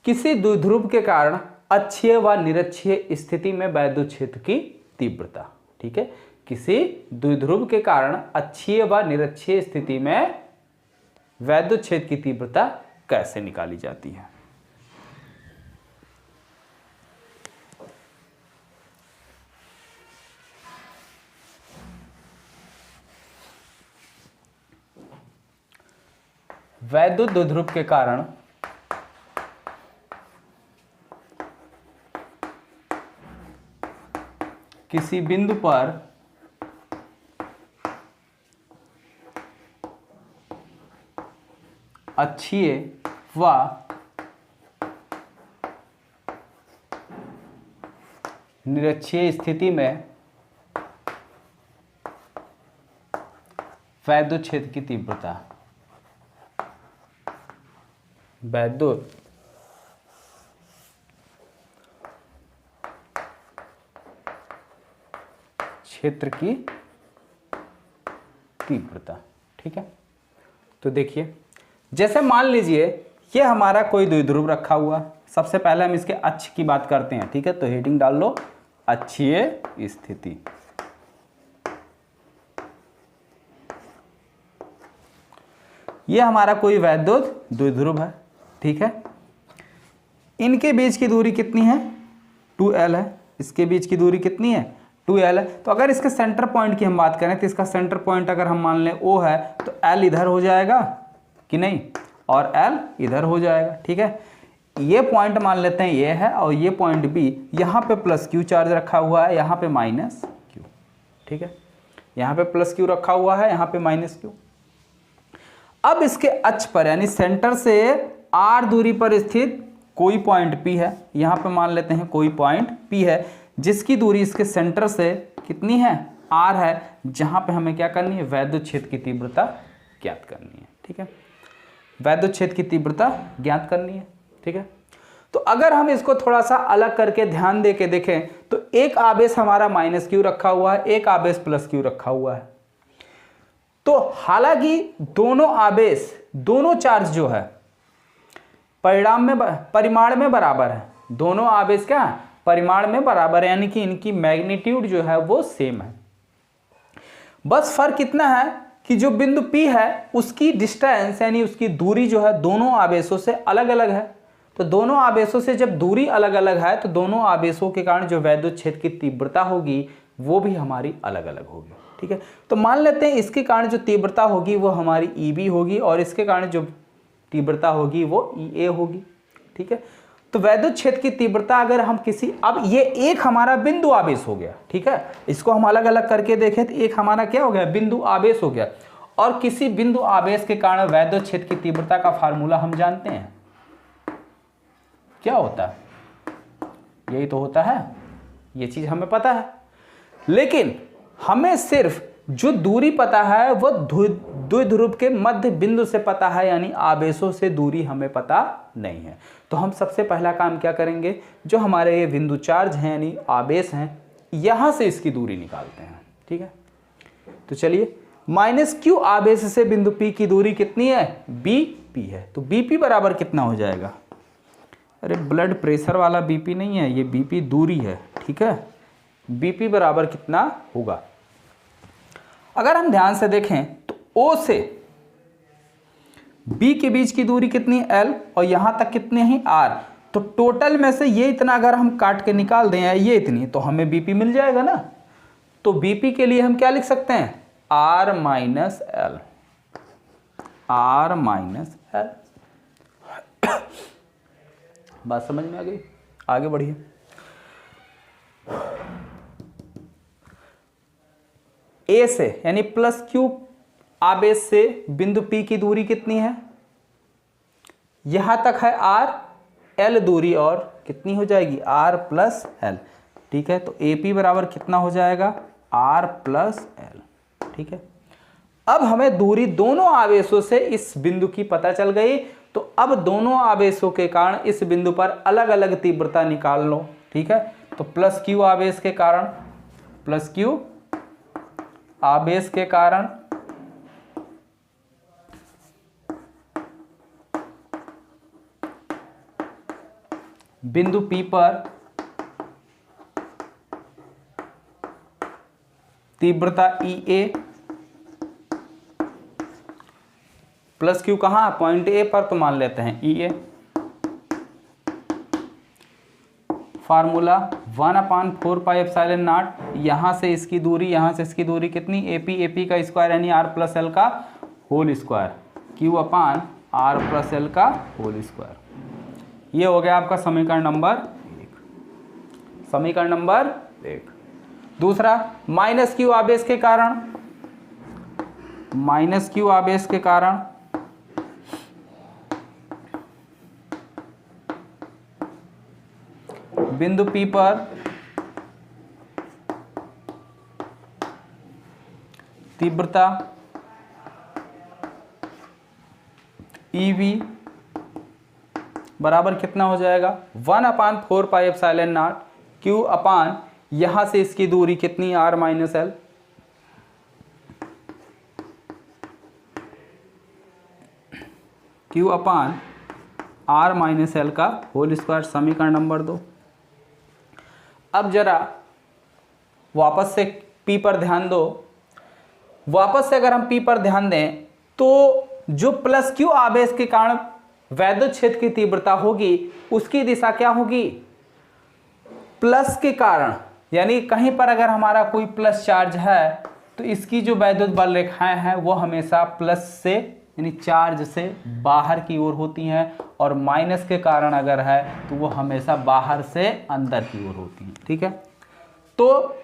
किसी द्विध्रुव के कारण अक्षीय व निरक्षीय स्थिति में वैद्युत क्षेत्र की तीव्रता। ठीक है, किसी द्विध्रुव के कारण अक्षीय व निरक्षीय स्थिति में वैद्युत क्षेत्र की तीव्रता कैसे निकाली जाती है? वैद्युत द्विध्रुव के कारण किसी बिंदु पर अक्षीय व निरक्षीय स्थिति में वैद्युत क्षेत्र की तीव्रता, वैद्युत क्षेत्र की तीव्रता। ठीक है, तो देखिए, जैसे मान लीजिए ये हमारा कोई द्विध्रुव रखा हुआ। सबसे पहले हम इसके अक्ष की बात करते हैं। ठीक है, तो हेडिंग डाल लो अक्षीय स्थिति। ये हमारा कोई वैद्युत द्विध्रुव है। ठीक है, इनके बीच की दूरी कितनी है? 2l है। इसके बीच की दूरी कितनी है? 2l है। तो अगर इसके सेंटर पॉइंट की हम बात करें तो इसका सेंटर पॉइंट अगर हम मान लें O है, तो l इधर हो जाएगा कि नहीं, और l इधर हो जाएगा। ठीक है, ये पॉइंट मान लेते हैं ये है, और ये पॉइंट B, यहाँ पे प्लस Q चार्ज रखा हुआ है, यहाँ पे माइनस Q। ठीक है, यहाँ पे प्लस Q रखा हुआ है, यहाँ पे माइनस Q। अब इसके अक्ष पर यानी सेंटर से r दूरी पर स्थित कोई पॉइंट P है, यहाँ पे मान लेते हैं कोई पॉइंट P है, जिसकी दूरी इसके सेंटर से कितनी है? r है, जहाँ पे हमें क्या करनी है? वैद्युत क्षेत्र की तीव्रता ज्ञात करनी है। ठीक है, वैद्युत क्षेत्र की तीव्रता ज्ञात करनी है। ठीक है, तो अगर हम इसको थोड़ा सा अलग करके ध्यान दे के देखें तो एक आवेश हमारा माइनस Q रखा हुआ है, एक आवेश प्लस Q रखा हुआ है। तो हालांकि दोनों आवेश, दोनों चार्ज जो है परिमाण में बराबर है, दोनों आवेश क्या है, परिमाण में बराबर है, यानी कि इनकी मैग्नीट्यूड जो है वो सेम है। बस फर्क कितना है कि जो बिंदु P है उसकी डिस्टेंस यानी उसकी दूरी जो है दोनों आवेशों से अलग अलग है। तो दोनों आवेशों से जब दूरी अलग अलग है तो दोनों आवेशों के कारण जो वैद्युत क्षेत्र की तीव्रता होगी वो भी हमारी अलग अलग होगी। ठीक है, तो मान लेते हैं इसके कारण जो तीव्रता होगी वो हमारी EB होगी और इसके कारण जो तीव्रता होगी वो EA होगी। ठीक है, तो वैद्युत क्षेत्र की तीव्रता अगर हम किसी, अब ये एक हमारा बिंदु आवेश हो गया। ठीक है, इसको हम अलग अलग करके देखें तो एक हमारा क्या हो गया, बिंदु आवेश हो गया। और किसी बिंदु आवेश के कारण वैद्युत क्षेत्र की तीव्रता का फार्मूला हम जानते हैं, क्या होता है, यही तो होता है, ये चीज हमें पता है। लेकिन हमें सिर्फ जो दूरी पता है वो द्विध्रुव के मध्य बिंदु से पता है, यानी आवेशों से दूरी हमें पता नहीं है। तो हम सबसे पहला काम क्या करेंगे, जो हमारे ये बिंदु चार्ज हैं यानी आवेश हैं, यहां से इसकी दूरी निकालते हैं। ठीक है, तो चलिए -q आवेश से बिंदु P की दूरी कितनी है, BP है। तो BP बराबर कितना हो जाएगा, अरे ब्लड प्रेशर वाला BP नहीं है, ये BP दूरी है। ठीक है, BP बराबर कितना होगा, अगर हम ध्यान से देखें तो O से B के बीच की दूरी कितनी है, L, और यहां तक कितने हैं, R। तो टोटल में से ये इतना अगर हम काट के निकाल दें ये इतनी, तो हमें BP मिल जाएगा ना। तो BP के लिए हम क्या लिख सकते हैं, R minus L, R minus L। बात समझ में आ गई, आगे बढ़िए। A से यानी +q आवेश से बिंदु P की दूरी कितनी है, यहां तक है R, L दूरी और कितनी हो जाएगी, R प्लस L। ठीक है, तो AP बराबर कितना हो जाएगा, R प्लस L। ठीक है, अब हमें दूरी दोनों आवेशों से इस बिंदु की पता चल गई। तो अब दोनों आवेशों के कारण इस बिंदु पर अलग अलग तीव्रता निकाल लो। ठीक है, तो +q आवेश के कारण, +q आवेश के कारण बिंदु P पर तीव्रता EA, +q कहाँ, पॉइंट A पर, तो मान लेते हैं EA। फार्मूला 1/4πε0, यहां से इसकी दूरी, यहां से इसकी दूरी कितनी, AP का स्क्वायर यानी R प्लस L का whole square, Q/R plus L का होल स्क्वायर। ये हो गया आपका समीकरण नंबर 1। समीकरण नंबर 1। दूसरा, -q आवेश के कारण, -q आवेश के कारण बिंदु P पर तीव्रता EV बराबर कितना हो जाएगा, 1/4πε0 Q अपान, यहां से इसकी दूरी कितनी, R माइनस L, Q अपान R माइनस L का होल स्क्वायर। समीकरण नंबर 2। अब जरा वापस से P पर ध्यान दो। वापस से अगर हम P पर ध्यान दें तो जो +q आवेश के कारण वैद्युत क्षेत्र की तीव्रता होगी उसकी दिशा क्या होगी, प्लस के कारण, यानी कहीं पर अगर हमारा कोई प्लस चार्ज है तो इसकी जो वैद्युत बल रेखाएं हैं वो हमेशा प्लस से यानी चार्ज से बाहर की ओर होती हैं, और माइनस के कारण अगर है तो वो हमेशा बाहर से अंदर की ओर होती हैं। ठीक है, तो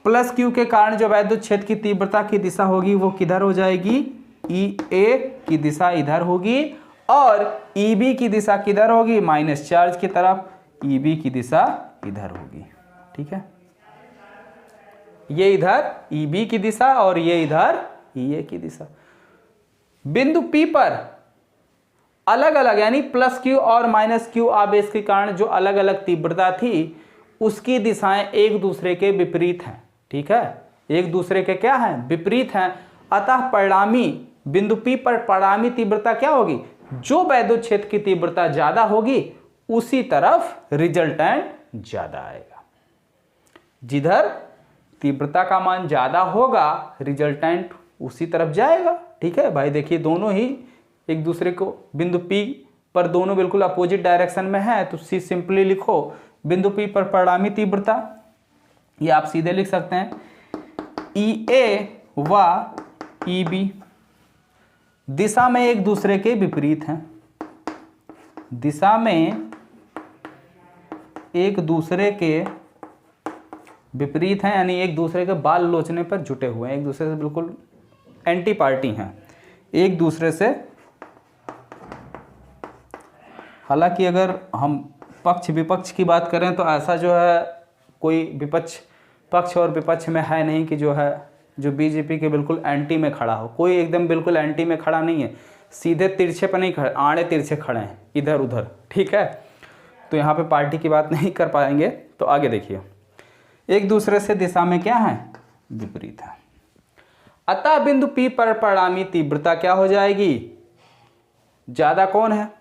+q के कारण जो वैद्युत क्षेत्र की तीव्रता की दिशा होगी वो किधर हो जाएगी, EA की दिशा इधर होगी, और EB की दिशा किधर होगी, माइनस चार्ज की तरफ, EB की दिशा इधर होगी। ठीक है, ये इधर EB की दिशा और ये इधर EA की दिशा। बिंदु P पर अलग अलग यानी +q और -q आवेश के कारण जो अलग अलग तीव्रता थी उसकी दिशाएं एक दूसरे के विपरीत हैं। ठीक है, एक दूसरे के क्या हैं, विपरीत हैं। अतः परिणामी बिंदु P पर परिणामी तीव्रता क्या होगी, जो वैद्युत क्षेत्र की तीव्रता ज्यादा होगी उसी तरफ रिजल्टेंट ज्यादा आएगा। जिधर तीव्रता का मान ज्यादा होगा रिजल्टेंट उसी तरफ जाएगा। ठीक है भाई, देखिए दोनों ही एक दूसरे को बिंदु P पर दोनों बिल्कुल अपोजिट डायरेक्शन में है, तो सिंपली लिखो बिंदु P पर परिणामी तीव्रता, ये आप सीधे लिख सकते हैं EA व EB दिशा में एक दूसरे के विपरीत हैं, दिशा में एक दूसरे के विपरीत हैं, यानी एक दूसरे के बाल लोचने पर जुटे हुए हैं, एक दूसरे से बिल्कुल एंटी पार्टी हैं एक दूसरे से। हालांकि अगर हम पक्ष विपक्ष की बात करें तो ऐसा जो है कोई विपक्ष पक्ष और विपक्ष में है नहीं कि जो है जो बीजेपी के बिल्कुल एंटी में खड़ा हो, कोई एकदम बिल्कुल एंटी में खड़ा नहीं है, सीधे तिरछे पर नहीं खड़े, आड़े तिरछे खड़े हैं इधर उधर। ठीक है, तो यहाँ पे पार्टी की बात नहीं कर पाएंगे। तो आगे देखिए, एक दूसरे से दिशा में क्या है, विपरीत है। अतः बिंदु P पर परिणामी तीव्रता क्या हो जाएगी, ज्यादा कौन है।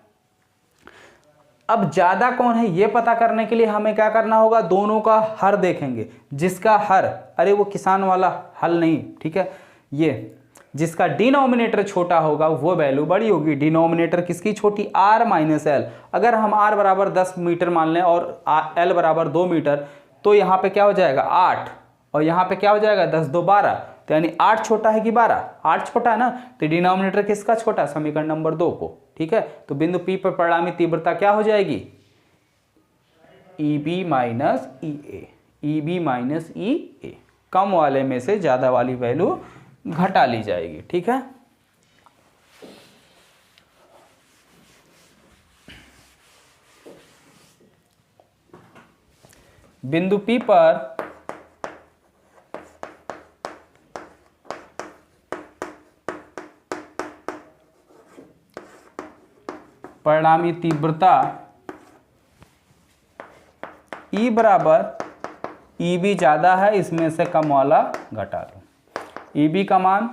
अब ज्यादा कौन है ये पता करने के लिए हमें क्या करना होगा, दोनों का हर देखेंगे। जिसका हर, अरे वो किसान वाला हल नहीं, ठीक है, ये जिसका डिनोमिनेटर छोटा होगा वो वैल्यू बड़ी होगी। डिनोमिनेटर किसकी छोटी, R माइनस एल। अगर हम R बराबर 10 मीटर मान लें और L बराबर 2 मीटर, तो यहाँ पे क्या हो जाएगा 8 और यहाँ पे क्या हो जाएगा 10 2 12, तो यानी 8 छोटा है कि 12, 8 छोटा है ना, तो डिनोमिनेटर किसका छोटा, समीकरण नंबर 2 को। ठीक है, तो बिंदु P पर परिणामी तीव्रता क्या हो जाएगी, EB minus EA, EB minus EA, कम वाले में से ज्यादा वाली वैल्यू घटा ली जाएगी। ठीक है, बिंदु P पर परिणामी तीव्रता E बराबर EB ज्यादा है, इसमें से कम वाला घटा दो। EB का मान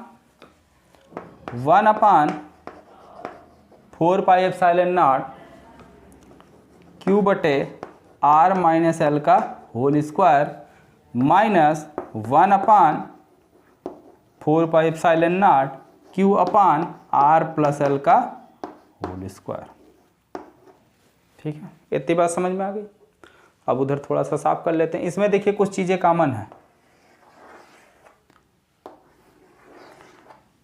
1/4πε0 Q बटे R माइनस एल का होल स्क्वायर माइनस 1/4πε0 Q अपान R प्लस एल का होल स्क्वायर। ठीक है, इतनी बात समझ में आ गई। अब उधर थोड़ा सा साफ कर लेते हैं। इसमें देखिए कुछ चीजें कॉमन है,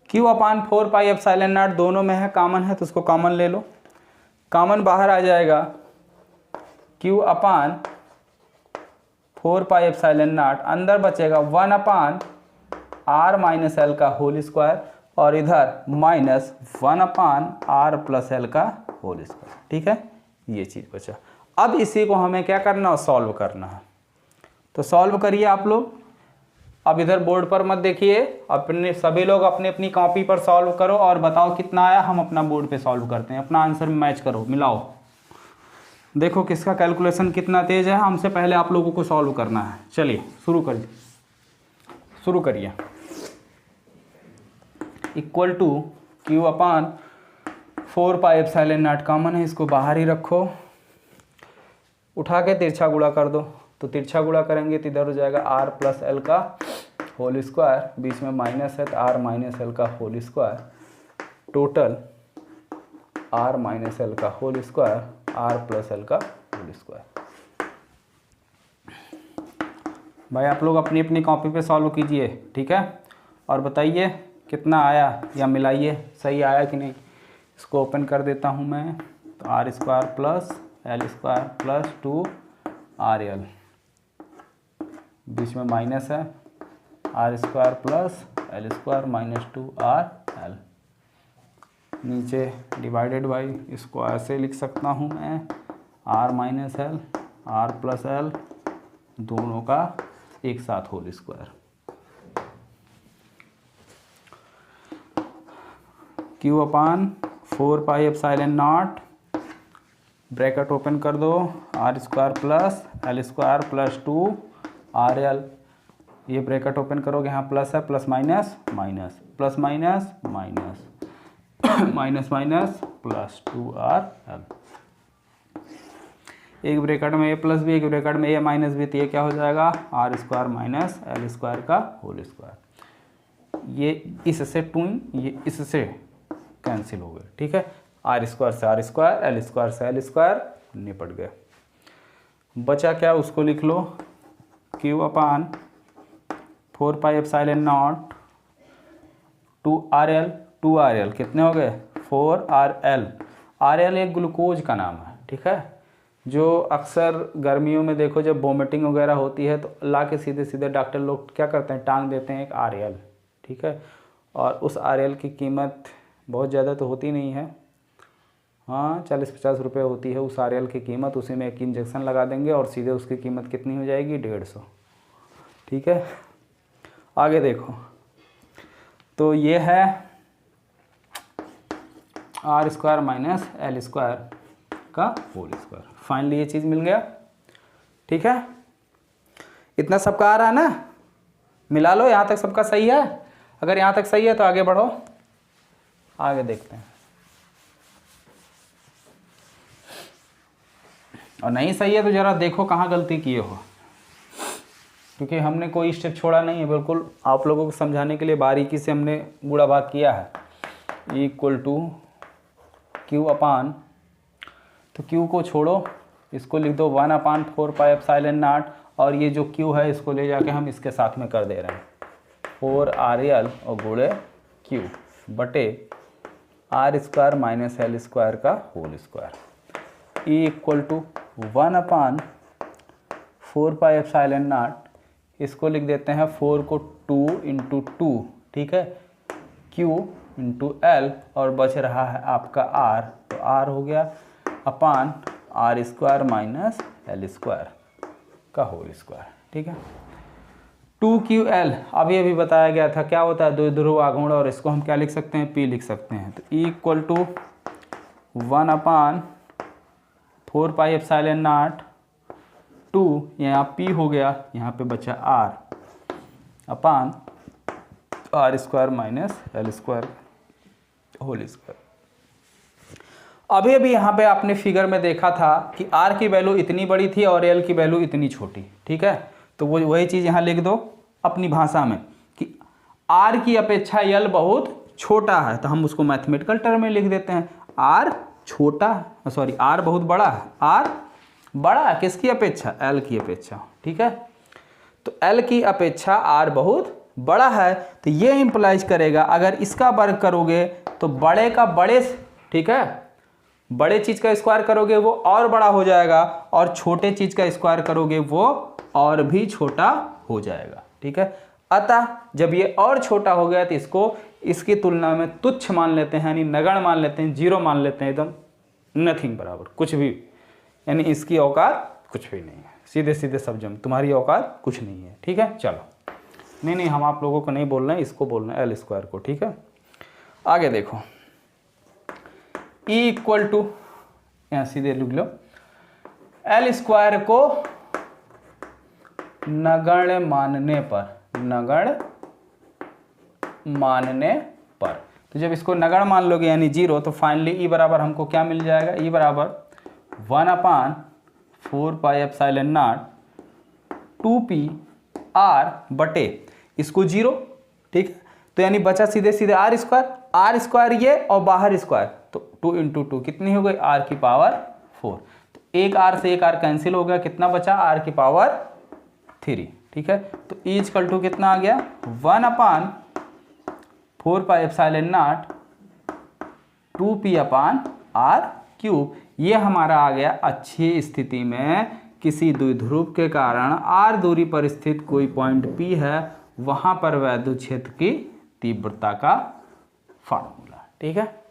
Q अपान 4πε0 दोनों में है, कॉमन है तो उसको कॉमन ले लो। कॉमन बाहर आ जाएगा Q अपान 4πε0, अंदर बचेगा 1/R माइनस एल का होल स्क्वायर और इधर माइनस 1/R प्लस एल का होल स्क्वायर। ठीक है, ये चीज बचा। अब इसी को हमें क्या करना है, सॉल्व करना है। तो सॉल्व करिए आप लोग। अब इधर बोर्ड पर मत देखिए, अपने सभी लोग अपनी अपनी कॉपी पर सॉल्व करो और बताओ कितना आया। हम अपना बोर्ड पे सॉल्व करते हैं, अपना आंसर मैच करो, मिलाओ, देखो किसका कैलकुलेशन कितना तेज है। हमसे पहले आप लोगों को सॉल्व करना है। चलिए शुरू करिए। Equal to Q upon 4πε0 common है, इसको बाहर ही रखो, उठा के तिरछा गुणा कर दो। तो तिरछा गुणा करेंगे तो इधर हो जाएगा R प्लस एल का होल स्क्वायर, बीच में माइनस है तो R माइनस एल का whole square, total R minus L का whole square, R plus L का होल स्क्वायर। भाई आप लोग अपनी अपनी कॉपी पे सॉल्व कीजिए, ठीक है, और बताइए कितना आया या मिलाइए सही आया कि नहीं। इसको ओपन कर देता हूँ मैं, तो R square plus L square plus 2RL, बीच में माइनस है, R square plus L square minus 2RL, नीचे डिवाइडेड बाई, इसको ऐसे लिख सकता हूँ मैं, R minus L R plus L दोनों का एक साथ whole square. Q upon 4πε0, bracket open कर दो, R square plus L square plus 2RL, ये ब्रैकेट ओपन करोगे, यहाँ प्लस है, plus minus minus, plus minus minus, minus minus plus 2RL, एक ब्रैकेट में ए प्लस बी, एक ब्रैकेट में ए माइनस बी, तो ये क्या हो जाएगा R square minus L square का होल स्क्वायर। ये इससे 2, ये इससे कैंसिल हो गए, ठीक है। आर स्क्वायर से आर स्क्वायर, एल स्क्वायर से एल स्क्वायर निपट गए। बचा क्या, उसको लिख लो, Q upon 4 pi epsilon naught 2RL कितने हो गए 4RL। RL एक ग्लूकोज का नाम है, ठीक है, जो अक्सर गर्मियों में देखो जब वोमिटिंग वगैरह होती है तो ला के सीधे सीधे डॉक्टर लोग क्या करते हैं, टांग देते हैं एक RL, ठीक है। और उस RL की कीमत बहुत ज़्यादा तो होती नहीं है, हाँ 40-50 रुपये होती है उस RL की कीमत। उसी में एक इंजेक्शन लगा देंगे और सीधे उसकी कीमत कितनी हो जाएगी 150, ठीक है। आगे देखो, तो ये है R square minus L square का होल स्क्वायर। फाइनली ये चीज़ मिल गया, ठीक है। इतना सबका आ रहा है ना, मिला लो, यहाँ तक सबका सही है। अगर यहाँ तक सही है तो आगे बढ़ो, आगे देखते हैं। और नहीं सही है तो ज़रा देखो कहाँ गलती किए हो, क्योंकि हमने कोई स्टेप छोड़ा नहीं है, बिल्कुल आप लोगों को समझाने के लिए बारीकी से हमने गुणा भाग किया है। इक्वल टू क्यू अपान, तो क्यू को छोड़ो, इसको लिख दो 1/4 पाई एप्सिलॉन नॉट, और ये जो क्यू है इसको ले जाके हम इसके साथ में कर दे रहे हैं 4RL और गुणे क्यू बटे R square minus L square का whole square. E equal to 1/4 pi epsilon naught, इसको लिख देते हैं 4 को 2 × 2, ठीक है, Q × L, और बच रहा है आपका R, तो R हो गया upon R square minus L square का होल स्क्वायर, ठीक है। 2QL अभी बताया गया था क्या होता है, द्विध्रुव आघूर्ण, और इसको हम क्या लिख सकते हैं, P लिख सकते हैं। तो E equal to 1/4 pi epsilon naught 2, यहाँ P हो गया, यहाँ पे बचा R upon R square minus L square whole square. अभी यहाँ पे आपने फिगर में देखा था कि R की वैल्यू इतनी बड़ी थी और L की वैल्यू इतनी छोटी, ठीक है। तो वो वही चीज़ यहाँ लिख दो अपनी भाषा में कि R की अपेक्षा L बहुत छोटा है, तो हम उसको मैथमेटिकल टर्म में लिख देते हैं R छोटा, सॉरी R बहुत बड़ा है, R बड़ा है किसकी अपेक्षा, L की अपेक्षा, ठीक है। तो L की अपेक्षा R बहुत बड़ा है, तो ये इंप्लाइज करेगा अगर इसका वर्ग करोगे तो बड़े का बड़े, ठीक है, बड़े चीज़ का स्क्वायर करोगे वो और बड़ा हो जाएगा, और छोटे चीज़ का स्क्वायर करोगे वो और भी छोटा हो जाएगा, ठीक है। अतः जब ये और छोटा हो गया तो इसको इसकी तुलना में तुच्छ मान लेते हैं, यानी नगण्य मान लेते हैं, जीरो मान लेते हैं, एकदम नथिंग बराबर कुछ भी, यानी इसकी औकात कुछ भी नहीं है, सीधे सीधे समझो तुम्हारी औकात कुछ नहीं है, ठीक है। चलो नहीं हम आप लोगों को नहीं बोल रहे हैं, इसको बोल रहे हैं एल स्क्वायर को, ठीक है। आगे देखो, E इक्वल टू, यहाँ सीधे लिख लो, एल स्क्वायर को नगण्य मानने पर, तो जब इसको नगण्य मान लोगे यानी जीरो, तो फाइनली E बराबर हमको क्या मिल जाएगा, E बराबर 1/4 पाई एप्सिलॉन नॉट 2PR बटे इसको जीरो, ठीक है। तो यानी बचा सीधे सीधे आर स्क्वायर ये और बाहर स्क्वायर, तो 2 × 2 कितनी हो गई R की पावर 4, तो एक R से एक R कैंसिल हो गया, कितना बचा R की पावर 3, ठीक है। तो E इक्वल टू कितना आ गया 1/4 पाई एप्सिलॉन नॉट 2P/R³, ये हमारा आ गया अच्छी स्थिति में किसी द्विध्रुव के कारण R दूरी पर स्थित कोई पॉइंट P है, वहां पर वैद्युत क्षेत्र की तीव्रता का फार्मूला, ठीक है।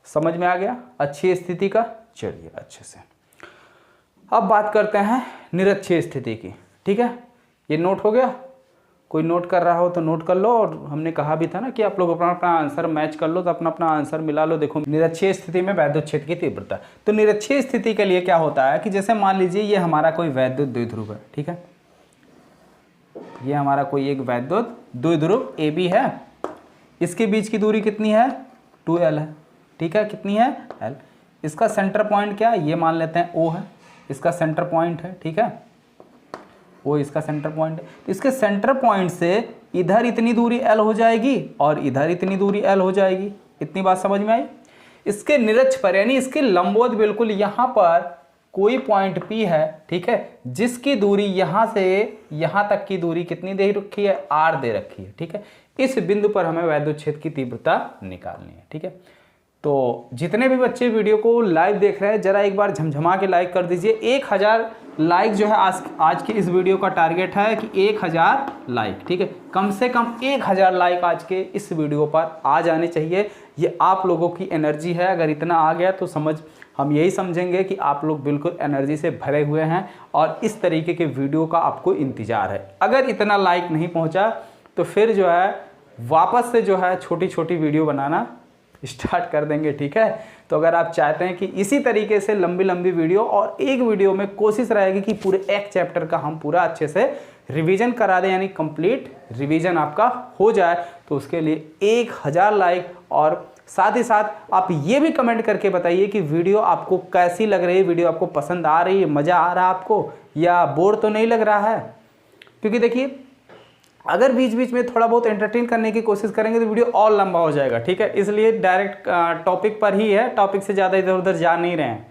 समझ में आ गया अच्छी स्थिति का। चलिए अच्छे से अब बात करते हैं निरक्षीय स्थिति की, ठीक है। ये नोट हो गया, कोई नोट कर रहा हो तो नोट कर लो, और हमने कहा भी था ना कि आप लोग अपना अपना आंसर मैच कर लो, तो अपना अपना आंसर मिला लो। देखो निरक्षीय स्थिति में वैद्युत क्षेत्र की तीव्रता, तो निरक्षीय स्थिति के लिए क्या होता है कि जैसे मान लीजिए ये हमारा कोई वैद्युत द्विध्रुव है, ठीक है, ये हमारा कोई एक वैद्युत द्विध्रुव AB है, इसके बीच की दूरी कितनी है 2l है, ठीक है, कितनी है l। इसका सेंटर पॉइंट क्या है, ये मान लेते हैं o है, इसका सेंटर पॉइंट है, ठीक है, o इसका सेंटर पॉइंट है। तो इसके सेंटर पॉइंट से इधर इतनी दूरी l हो जाएगी और इधर इतनी दूरी l हो जाएगी। इतनी बात समझ में आई। इसके निरक्ष पर यानी इसके लंबवत बिल्कुल यहाँ पर कोई पॉइंट P है, ठीक है, जिसकी दूरी यहाँ से यहाँ तक की दूरी कितनी दे रखी है, r दे रखी है, ठीक है। इस बिंदु पर हमें वैद्युत क्षेत्र की तीव्रता निकालनी है, ठीक है। तो जितने भी बच्चे वीडियो को लाइव देख रहे हैं जरा एक बार झमझमा के लाइक कर दीजिए। 1000 लाइक जो है आज के इस वीडियो का टारगेट है कि 1000 लाइक, ठीक है, कम से कम 1000 लाइक आज के इस वीडियो पर आ जाने चाहिए। ये आप लोगों की एनर्जी है, अगर इतना आ गया तो हम यही समझेंगे कि आप लोग बिल्कुल एनर्जी से भरे हुए हैं और इस तरीके के वीडियो का आपको इंतजार है। अगर इतना लाइक नहीं पहुंचा तो फिर जो है वापस से जो है छोटी छोटी वीडियो बनाना स्टार्ट कर देंगे, ठीक है। तो अगर आप चाहते हैं कि इसी तरीके से लंबी लंबी वीडियो और एक वीडियो में कोशिश रहेगी कि पूरे एक चैप्टर का हम पूरा अच्छे से रिवीजन करा दें, यानी कंप्लीट रिवीजन आपका हो जाए, तो उसके लिए 1000 लाइक और साथ ही साथ आप ये भी कमेंट करके बताइए कि वीडियो आपको कैसी लग रही है, वीडियो आपको पसंद आ रही है, मज़ा आ रहा है आपको, या बोर तो नहीं लग रहा है। क्योंकि देखिए अगर बीच बीच में थोड़ा बहुत एंटरटेन करने की कोशिश करेंगे तो वीडियो और लंबा हो जाएगा, ठीक है। इसलिए डायरेक्ट टॉपिक पर ही है, टॉपिक से ज़्यादा इधर उधर जा नहीं रहे हैं।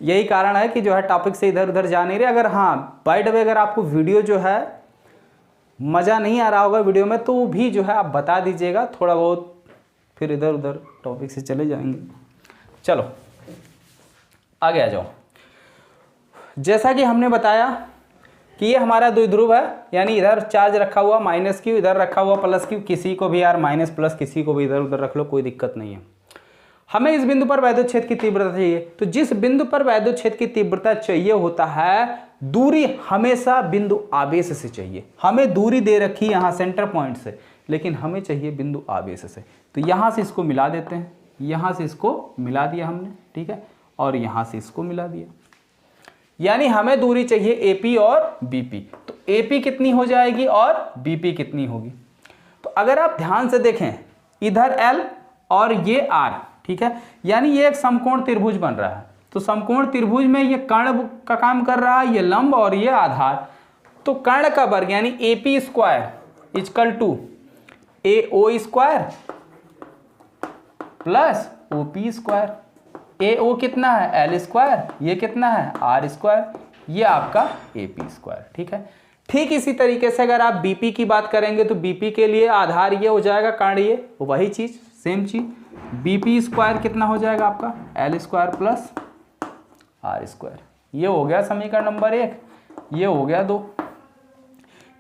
यही कारण है कि जो है टॉपिक से इधर उधर जा नहीं रहे। अगर हाँ बाय द वे अगर आपको वीडियो जो है मज़ा नहीं आ रहा होगा वीडियो में तो भी जो है आप बता दीजिएगा, थोड़ा बहुत फिर इधर उधर टॉपिक से चले जाएंगे। चलो आगे आ जाओ। जैसा कि हमने बताया कि ये हमारा द्विध्रुव है, यानी इधर चार्ज रखा हुआ -q, इधर रखा हुआ +q, किसी को भी यार माइनस प्लस किसी को भी इधर उधर रख लो, कोई दिक्कत नहीं है। हमें इस बिंदु पर वैद्युत क्षेत्र की तीव्रता चाहिए। तो जिस बिंदु पर वैद्युत क्षेत्र की तीव्रता चाहिए होता है, दूरी हमेशा बिंदु आवेश से चाहिए। हमें दूरी दे रखी यहाँ सेंटर पॉइंट से, लेकिन हमें चाहिए बिंदु आवेश से। तो यहाँ से इसको मिला देते हैं, यहाँ से इसको मिला दिया हमने, ठीक है, और यहाँ से इसको मिला दिया, यानी हमें दूरी चाहिए AP और BP। तो AP कितनी हो जाएगी और BP कितनी होगी। तो अगर आप ध्यान से देखें इधर L और ये R, ठीक है, यानी ये एक समकोण त्रिभुज बन रहा है। तो समकोण त्रिभुज में ये कर्ण का काम कर रहा है, ये लंब और ये आधार। तो कर्ण का वर्ग यानी AP square equal to AO square plus OP square. AO कितना है L स्क्वायर, ये कितना है R स्क्वायर, ये आपका AP स्क्वायर, ठीक है। ठीक इसी तरीके से अगर आप BP की बात करेंगे तो BP के लिए आधार ये हो जाएगा, कर्ण ये, वही चीज़ सेम चीज़, BP स्क्वायर कितना हो जाएगा आपका L square plus R square. ये हो गया समीकरण नंबर 1, ये हो गया 2।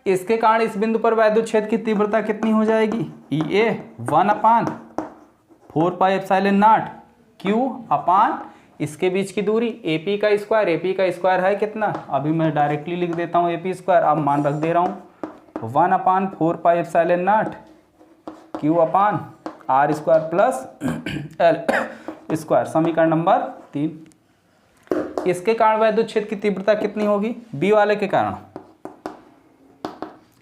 इसके कारण इस बिंदु पर वैद्युत क्षेत्र की तीव्रता कितनी हो जाएगी, EA 1/4πε0 Q अपान इसके बीच की दूरी AP का स्क्वायर है कितना, अभी मैं डायरेक्टली लिख देता हूँ AP स्क्वायर, अब मान रख दे रहा हूँ 1/4πε0 Q अपान R square plus L square, समीकरण नंबर 3। इसके कारण वैद्युत क्षेत्र की तीव्रता कितनी होगी, B वाले के कारण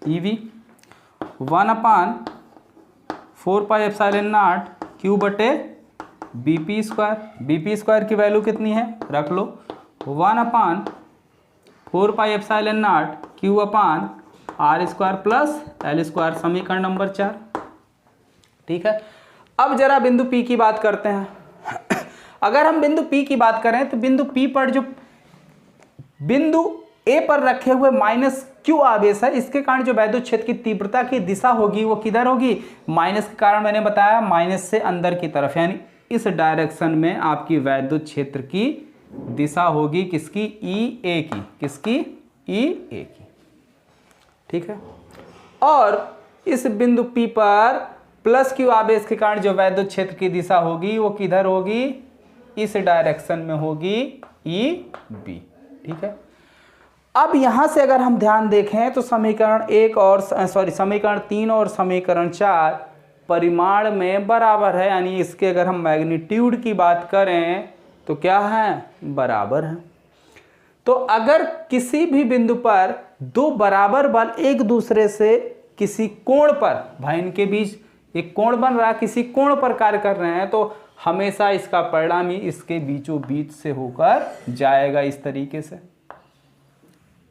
EV 1/4πε0 Q बटे BP स्क्वायर की वैल्यू कितनी है रख लो 1/4πε0 Q अपान R square plus L square, समीकरण नंबर 4, ठीक है। अब जरा बिंदु P की बात करते हैं। अगर हम बिंदु P की बात करें तो बिंदु P पर जो बिंदु A पर रखे हुए -q आवेश है, इसके कारण जो वैद्युत क्षेत्र की तीव्रता की दिशा होगी वो किधर होगी, माइनस के कारण मैंने बताया माइनस से अंदर की तरफ, यानी इस डायरेक्शन में आपकी वैद्युत क्षेत्र की दिशा होगी किसकी, EA की, किसकी EA की, ठीक है। और इस बिंदु P पर +q आवेश के कारण जो वैद्युत क्षेत्र की दिशा होगी वो किधर होगी, इस डायरेक्शन में होगी EB, ठीक है। अब यहां से अगर हम ध्यान देखें तो समीकरण 3 और समीकरण 4 परिमाण में बराबर है, यानी इसके अगर हम मैग्नीट्यूड की बात करें तो क्या है, बराबर है। तो अगर किसी भी बिंदु पर दो बराबर बल एक दूसरे से किसी कोण पर, भाई इनके बीच एक कोण बन रहा है, किसी कोण पर कार्य कर रहे हैं, तो हमेशा इसका परिणाम ही इसके बीचों बीच से होकर जाएगा। इस तरीके से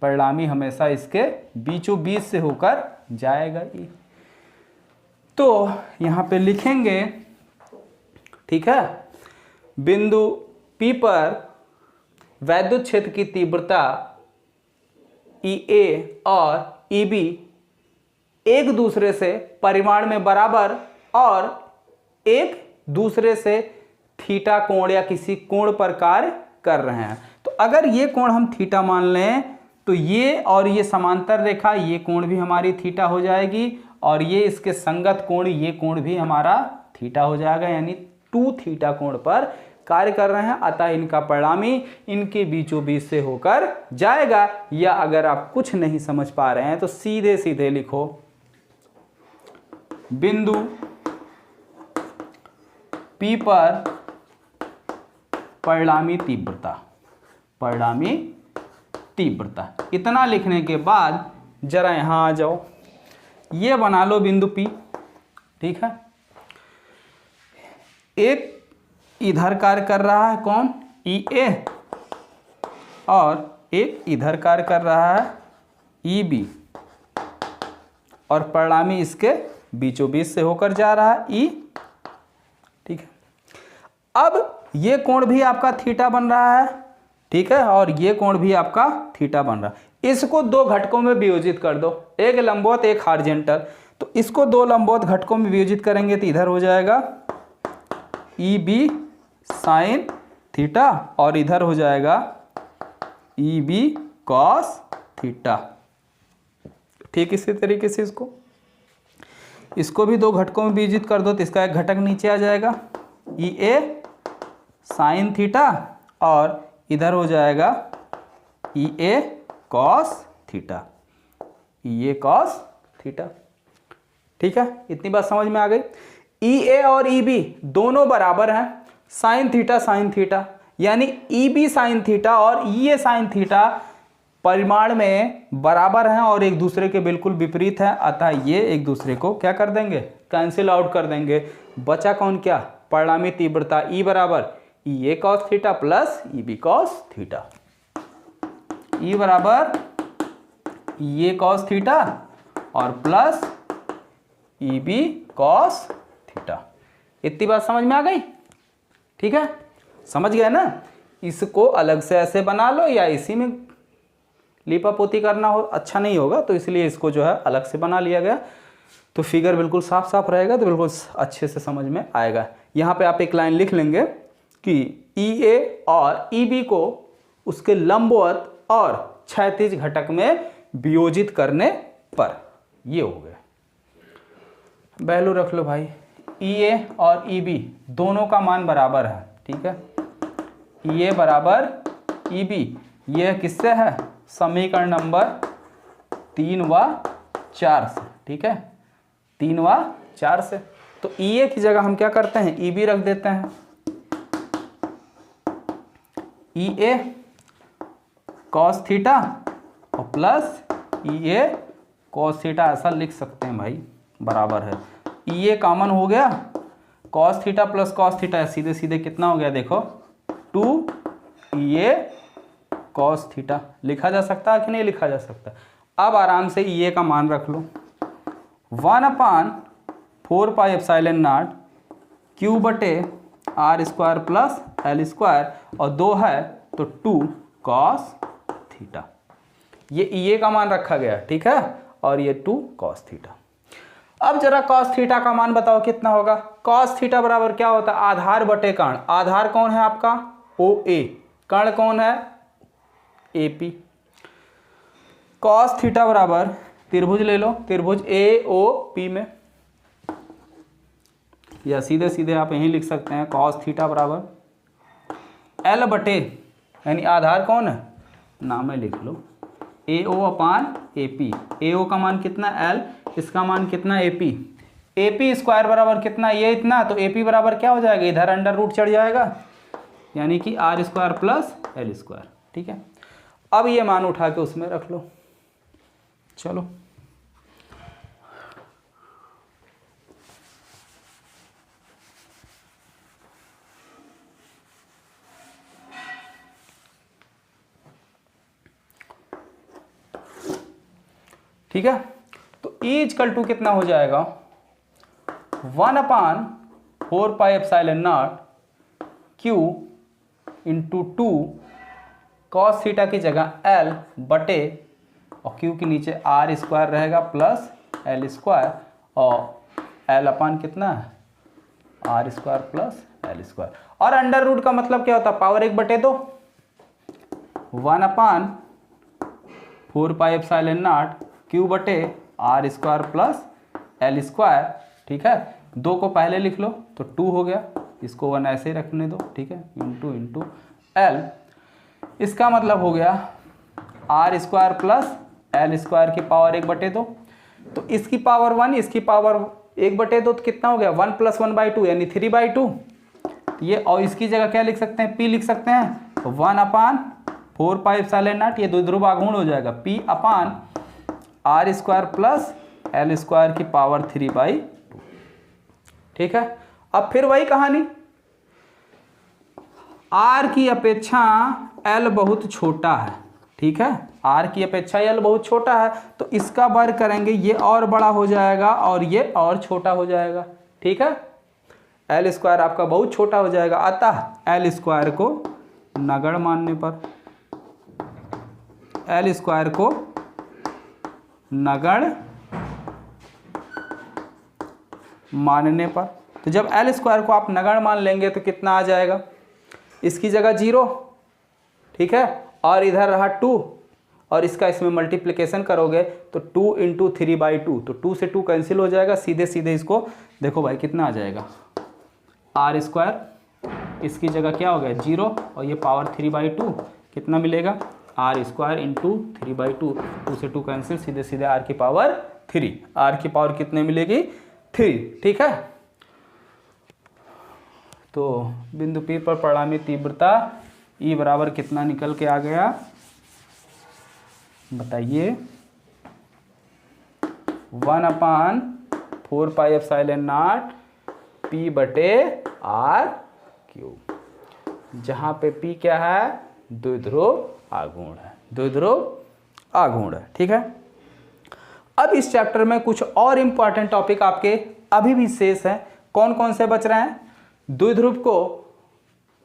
परिणामी हमेशा इसके बीचों बीच से होकर जाएगा। तो यहां पे लिखेंगे, ठीक है, बिंदु P पर वैद्युत क्षेत्र की तीव्रता EA और EB एक दूसरे से परिमाण में बराबर और एक दूसरे से थीटा कोण या किसी कोण पर कार्य कर रहे हैं। तो अगर ये कोण हम थीटा मान लें तो ये और ये समांतर रेखा, ये कोण भी हमारी थीटा हो जाएगी और ये इसके संगत कोण, ये कोण भी हमारा थीटा हो जाएगा, यानी 2 थीटा कोण पर कार्य कर रहे हैं। अतः इनका परिणामी इनके बीचों बीच से होकर जाएगा। या अगर आप कुछ नहीं समझ पा रहे हैं तो सीधे सीधे लिखो, बिंदु P पर परिणामी तीव्रता, परिणामी तीव्रता। इतना लिखने के बाद जरा यहां आ जाओ, ये बना लो बिंदु P, ठीक है। एक इधर कार्य कर रहा है कौन, EA, और एक इधर कार्य कर रहा है EB, और परिणामी इसके बीचों बीच से होकर जा रहा है E, ठीक है। अब ये कोण भी आपका थीटा बन रहा है, ठीक है, और ये कोण भी आपका थीटा बन रहा है। इसको 2 घटकों में वियोजित कर दो, एक लंबवत एक हॉरिजॉन्टल। तो इसको 2 लंबवत घटकों में वियोजित करेंगे तो इधर हो जाएगा EB साइन थीटा और इधर हो जाएगा EB कॉस थीटा। ठीक, इसी तरीके से इसको भी 2 घटकों में विभाजित कर दो तो इसका एक घटक नीचे आ जाएगा EA साइन थीटा और इधर हो जाएगा EA cos theta, EA cos theta. ठीक है, इतनी बात समझ में आ गई। EA और EB दोनों बराबर हैं, साइन थीटा, यानी EB साइन थीटा और EA साइन थीटा परिमाण में बराबर हैं और एक दूसरे के बिल्कुल विपरीत हैं। अतः ये एक दूसरे को क्या कर देंगे, कैंसिल आउट कर देंगे। बचा कौन, क्या, परिणामी तीव्रता E बराबर EA cos theta plus EB cos theta. E बराबर EA कॉस थीटा और प्लस EB कॉस थीटा। इतनी बात समझ में आ गई? ठीक है, समझ गए ना। इसको अलग से ऐसे बना लो या इसी में लीपापोती करना हो अच्छा नहीं होगा, तो इसलिए इसको जो है अलग से बना लिया गया, तो फिगर बिल्कुल साफ साफ रहेगा, तो बिल्कुल अच्छे से समझ में आएगा। यहाँ पे आप एक लाइन लिख लेंगे कि EA और EB को उसके लंबवत और क्षैतिज घटक में वियोजित करने पर, ये हो गया। वैल्यू रख लो भाई, EA और EB दोनों का मान बराबर है, ठीक है। EA बराबर EB, यह किससे है, समीकरण नंबर 3 व 4 से, ठीक है, 3 व 4 से। तो EA की जगह हम क्या करते हैं, EB रख देते हैं। EA कॉस थीटा और प्लस EA कॉस थीटा, ऐसा लिख सकते हैं भाई, बराबर है। EA कॉमन हो गया, cos theta plus cos theta सीधे सीधे कितना हो गया, देखो 2 EA कॉस थीटा। लिखा जा सकता है कि नहीं लिखा जा सकता? अब आराम से EA का मान रख लो, 1/4 पाई एप्सिलॉन नॉट Q बटे R square plus L square, और 2 है तो 2 कॉस थीटा। ये EA का मान रखा गया, ठीक है, और ये 2 कॉस थीटा। अब जरा कॉस थीटा का मान बताओ कितना होगा। कॉस थीटा बराबर क्या होता है, आधार बटे कर्ण। आधार कौन है आपका, OA, कर्ण कौन है, AP। कॉस थीटा बराबर त्रिभुज ले लो, त्रिभुज AOP में, या सीधे सीधे आप यहीं लिख सकते हैं, कॉस थीटा बराबर L बटे, यानी आधार कौन है, नाम है लिख लो, AO अपान AP। AO का मान कितना L, इसका मान कितना AP। AP स्क्वायर बराबर कितना, ये इतना, तो AP बराबर क्या हो जाएगा, इधर अंडर रूट चढ़ जाएगा, यानी कि R square plus L square. ठीक है, अब ये मान उठा के उसमें रख लो। चलो ठीक है। तो E इक्वल टू कितना हो जाएगा 1/4 pi epsilon not Q into 2 cos theta की जगह L बटे और Q के नीचे R स्क्वायर रहेगा प्लस L स्क्वायर और L अपान कितना है R square plus L square. और अंडर रूट का मतलब क्या होता है power 1/2 1/4 pi epsilon not Q बटे R square plus L square. ठीक है, 2 को पहले लिख लो तो 2 हो गया, इसको 1 ऐसे ही रखने दो। ठीक है, इंटू L, इसका मतलब हो गया R square plus L square की पावर 1/2। तो इसकी पावर 1, इसकी पावर 1/2 तो कितना हो गया 1 + 1/2 यानी 3/2। ये और इसकी जगह क्या लिख सकते हैं P लिख सकते हैं, तो 1/4 पाई एप्सिलॉन नॉट, ये द्विध्रुव आघूर्ण हो जाएगा P/R square plus L square की पावर 3/2। ठीक है, अब फिर वही कहानी, R की अपेक्षा L बहुत छोटा है। ठीक है, R की अपेक्षा L बहुत छोटा है, तो इसका वर्ग करेंगे, ये और बड़ा हो जाएगा और ये और छोटा हो जाएगा। ठीक है, L स्क्वायर आपका बहुत छोटा हो जाएगा, अतः L स्क्वायर को नगण्य मानने पर, L स्क्वायर को नगण्य मानने पर, तो जब L स्क्वायर को आप नगण्य मान लेंगे तो कितना आ जाएगा, इसकी जगह 0। ठीक है, और इधर रहा 2 और इसका इसमें मल्टीप्लिकेशन करोगे तो 2 इंटू 3/2, तो 2 से 2 कैंसिल हो जाएगा, सीधे सीधे इसको देखो भाई कितना आ जाएगा R स्क्वायर, इसकी जगह क्या हो गया 0 और ये पावर 3/2, कितना मिलेगा R स्क्वायर इंटू 3/2, 2 से 2 कैंसिल, सीधे सीधे R की पावर 3, R की पावर कितने मिलेगी 3। ठीक है, तो बिंदु P पर परिणामी तीव्रता E बराबर कितना निकल के आ गया बताइए, 1/4 पाई एप्सिलॉन नॉट P/R³, जहाँ पे P क्या है द्विध्रुव आघूर्ण है, द्विध्रुव आघूर्ण है। ठीक है, अब इस चैप्टर में कुछ और इंपॉर्टेंट टॉपिक आपके अभी भी शेष हैं। कौन कौन से बच रहे हैं, द्विध्रुव को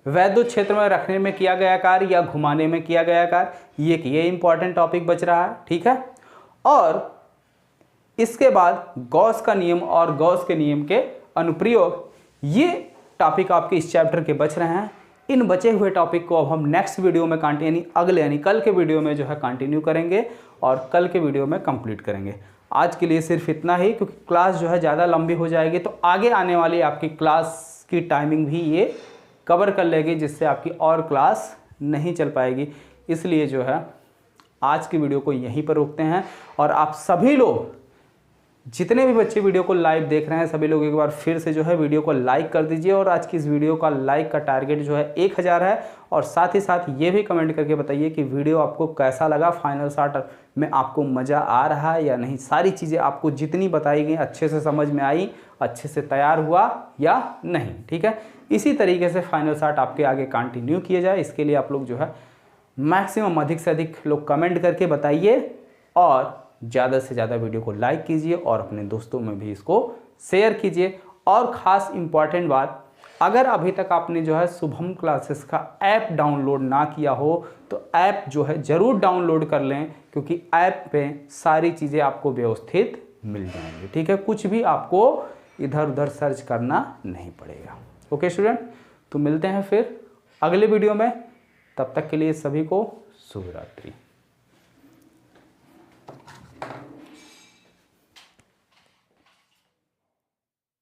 वैद्युत क्षेत्र में रखने में किया गया कार्य या घुमाने में किया गया कार्य, ये इंपॉर्टेंट टॉपिक बच रहा है। ठीक है, और इसके बाद गॉस का नियम और गॉस के नियम के अनुप्रयोग, ये टॉपिक आपके इस चैप्टर के बच रहे हैं। इन बचे हुए टॉपिक को अब हम नेक्स्ट वीडियो में अगले यानी कल के वीडियो में जो है कंटिन्यू करेंगे और कल के वीडियो में कंप्लीट करेंगे। आज के लिए सिर्फ इतना ही, क्योंकि क्लास जो है ज़्यादा लंबी हो जाएगी, तो आगे आने वाली आपकी क्लास की टाइमिंग भी ये कवर कर लेगी, जिससे आपकी और क्लास नहीं चल पाएगी। इसलिए जो है आज की वीडियो को यहीं पर रोकते हैं, और आप सभी लोग जितने भी बच्चे वीडियो को लाइव देख रहे हैं सभी लोग एक बार फिर से जो है वीडियो को लाइक कर दीजिए, और आज की इस वीडियो का लाइक का टारगेट जो है 1000 है। और साथ ही साथ ये भी कमेंट करके बताइए कि वीडियो आपको कैसा लगा, फाइनल शॉट में आपको मज़ा आ रहा है या नहीं, सारी चीज़ें आपको जितनी बताई गई अच्छे से समझ में आई, अच्छे से तैयार हुआ या नहीं। ठीक है, इसी तरीके से फाइनल शॉट आपके आगे कंटिन्यू किए जाए, इसके लिए आप लोग जो है मैक्सिमम अधिक से अधिक लोग कमेंट करके बताइए, और ज़्यादा से ज़्यादा वीडियो को लाइक कीजिए और अपने दोस्तों में भी इसको शेयर कीजिए। और ख़ास इम्पॉर्टेंट बात, अगर अभी तक आपने जो है शुभम क्लासेस का ऐप डाउनलोड ना किया हो तो ऐप जो है ज़रूर डाउनलोड कर लें, क्योंकि ऐप पे सारी चीज़ें आपको व्यवस्थित मिल जाएंगी। ठीक है, कुछ भी आपको इधर उधर सर्च करना नहीं पड़ेगा। ओके स्टूडेंट, तो मिलते हैं फिर अगले वीडियो में, तब तक के लिए सभी को शुभ रात्रि।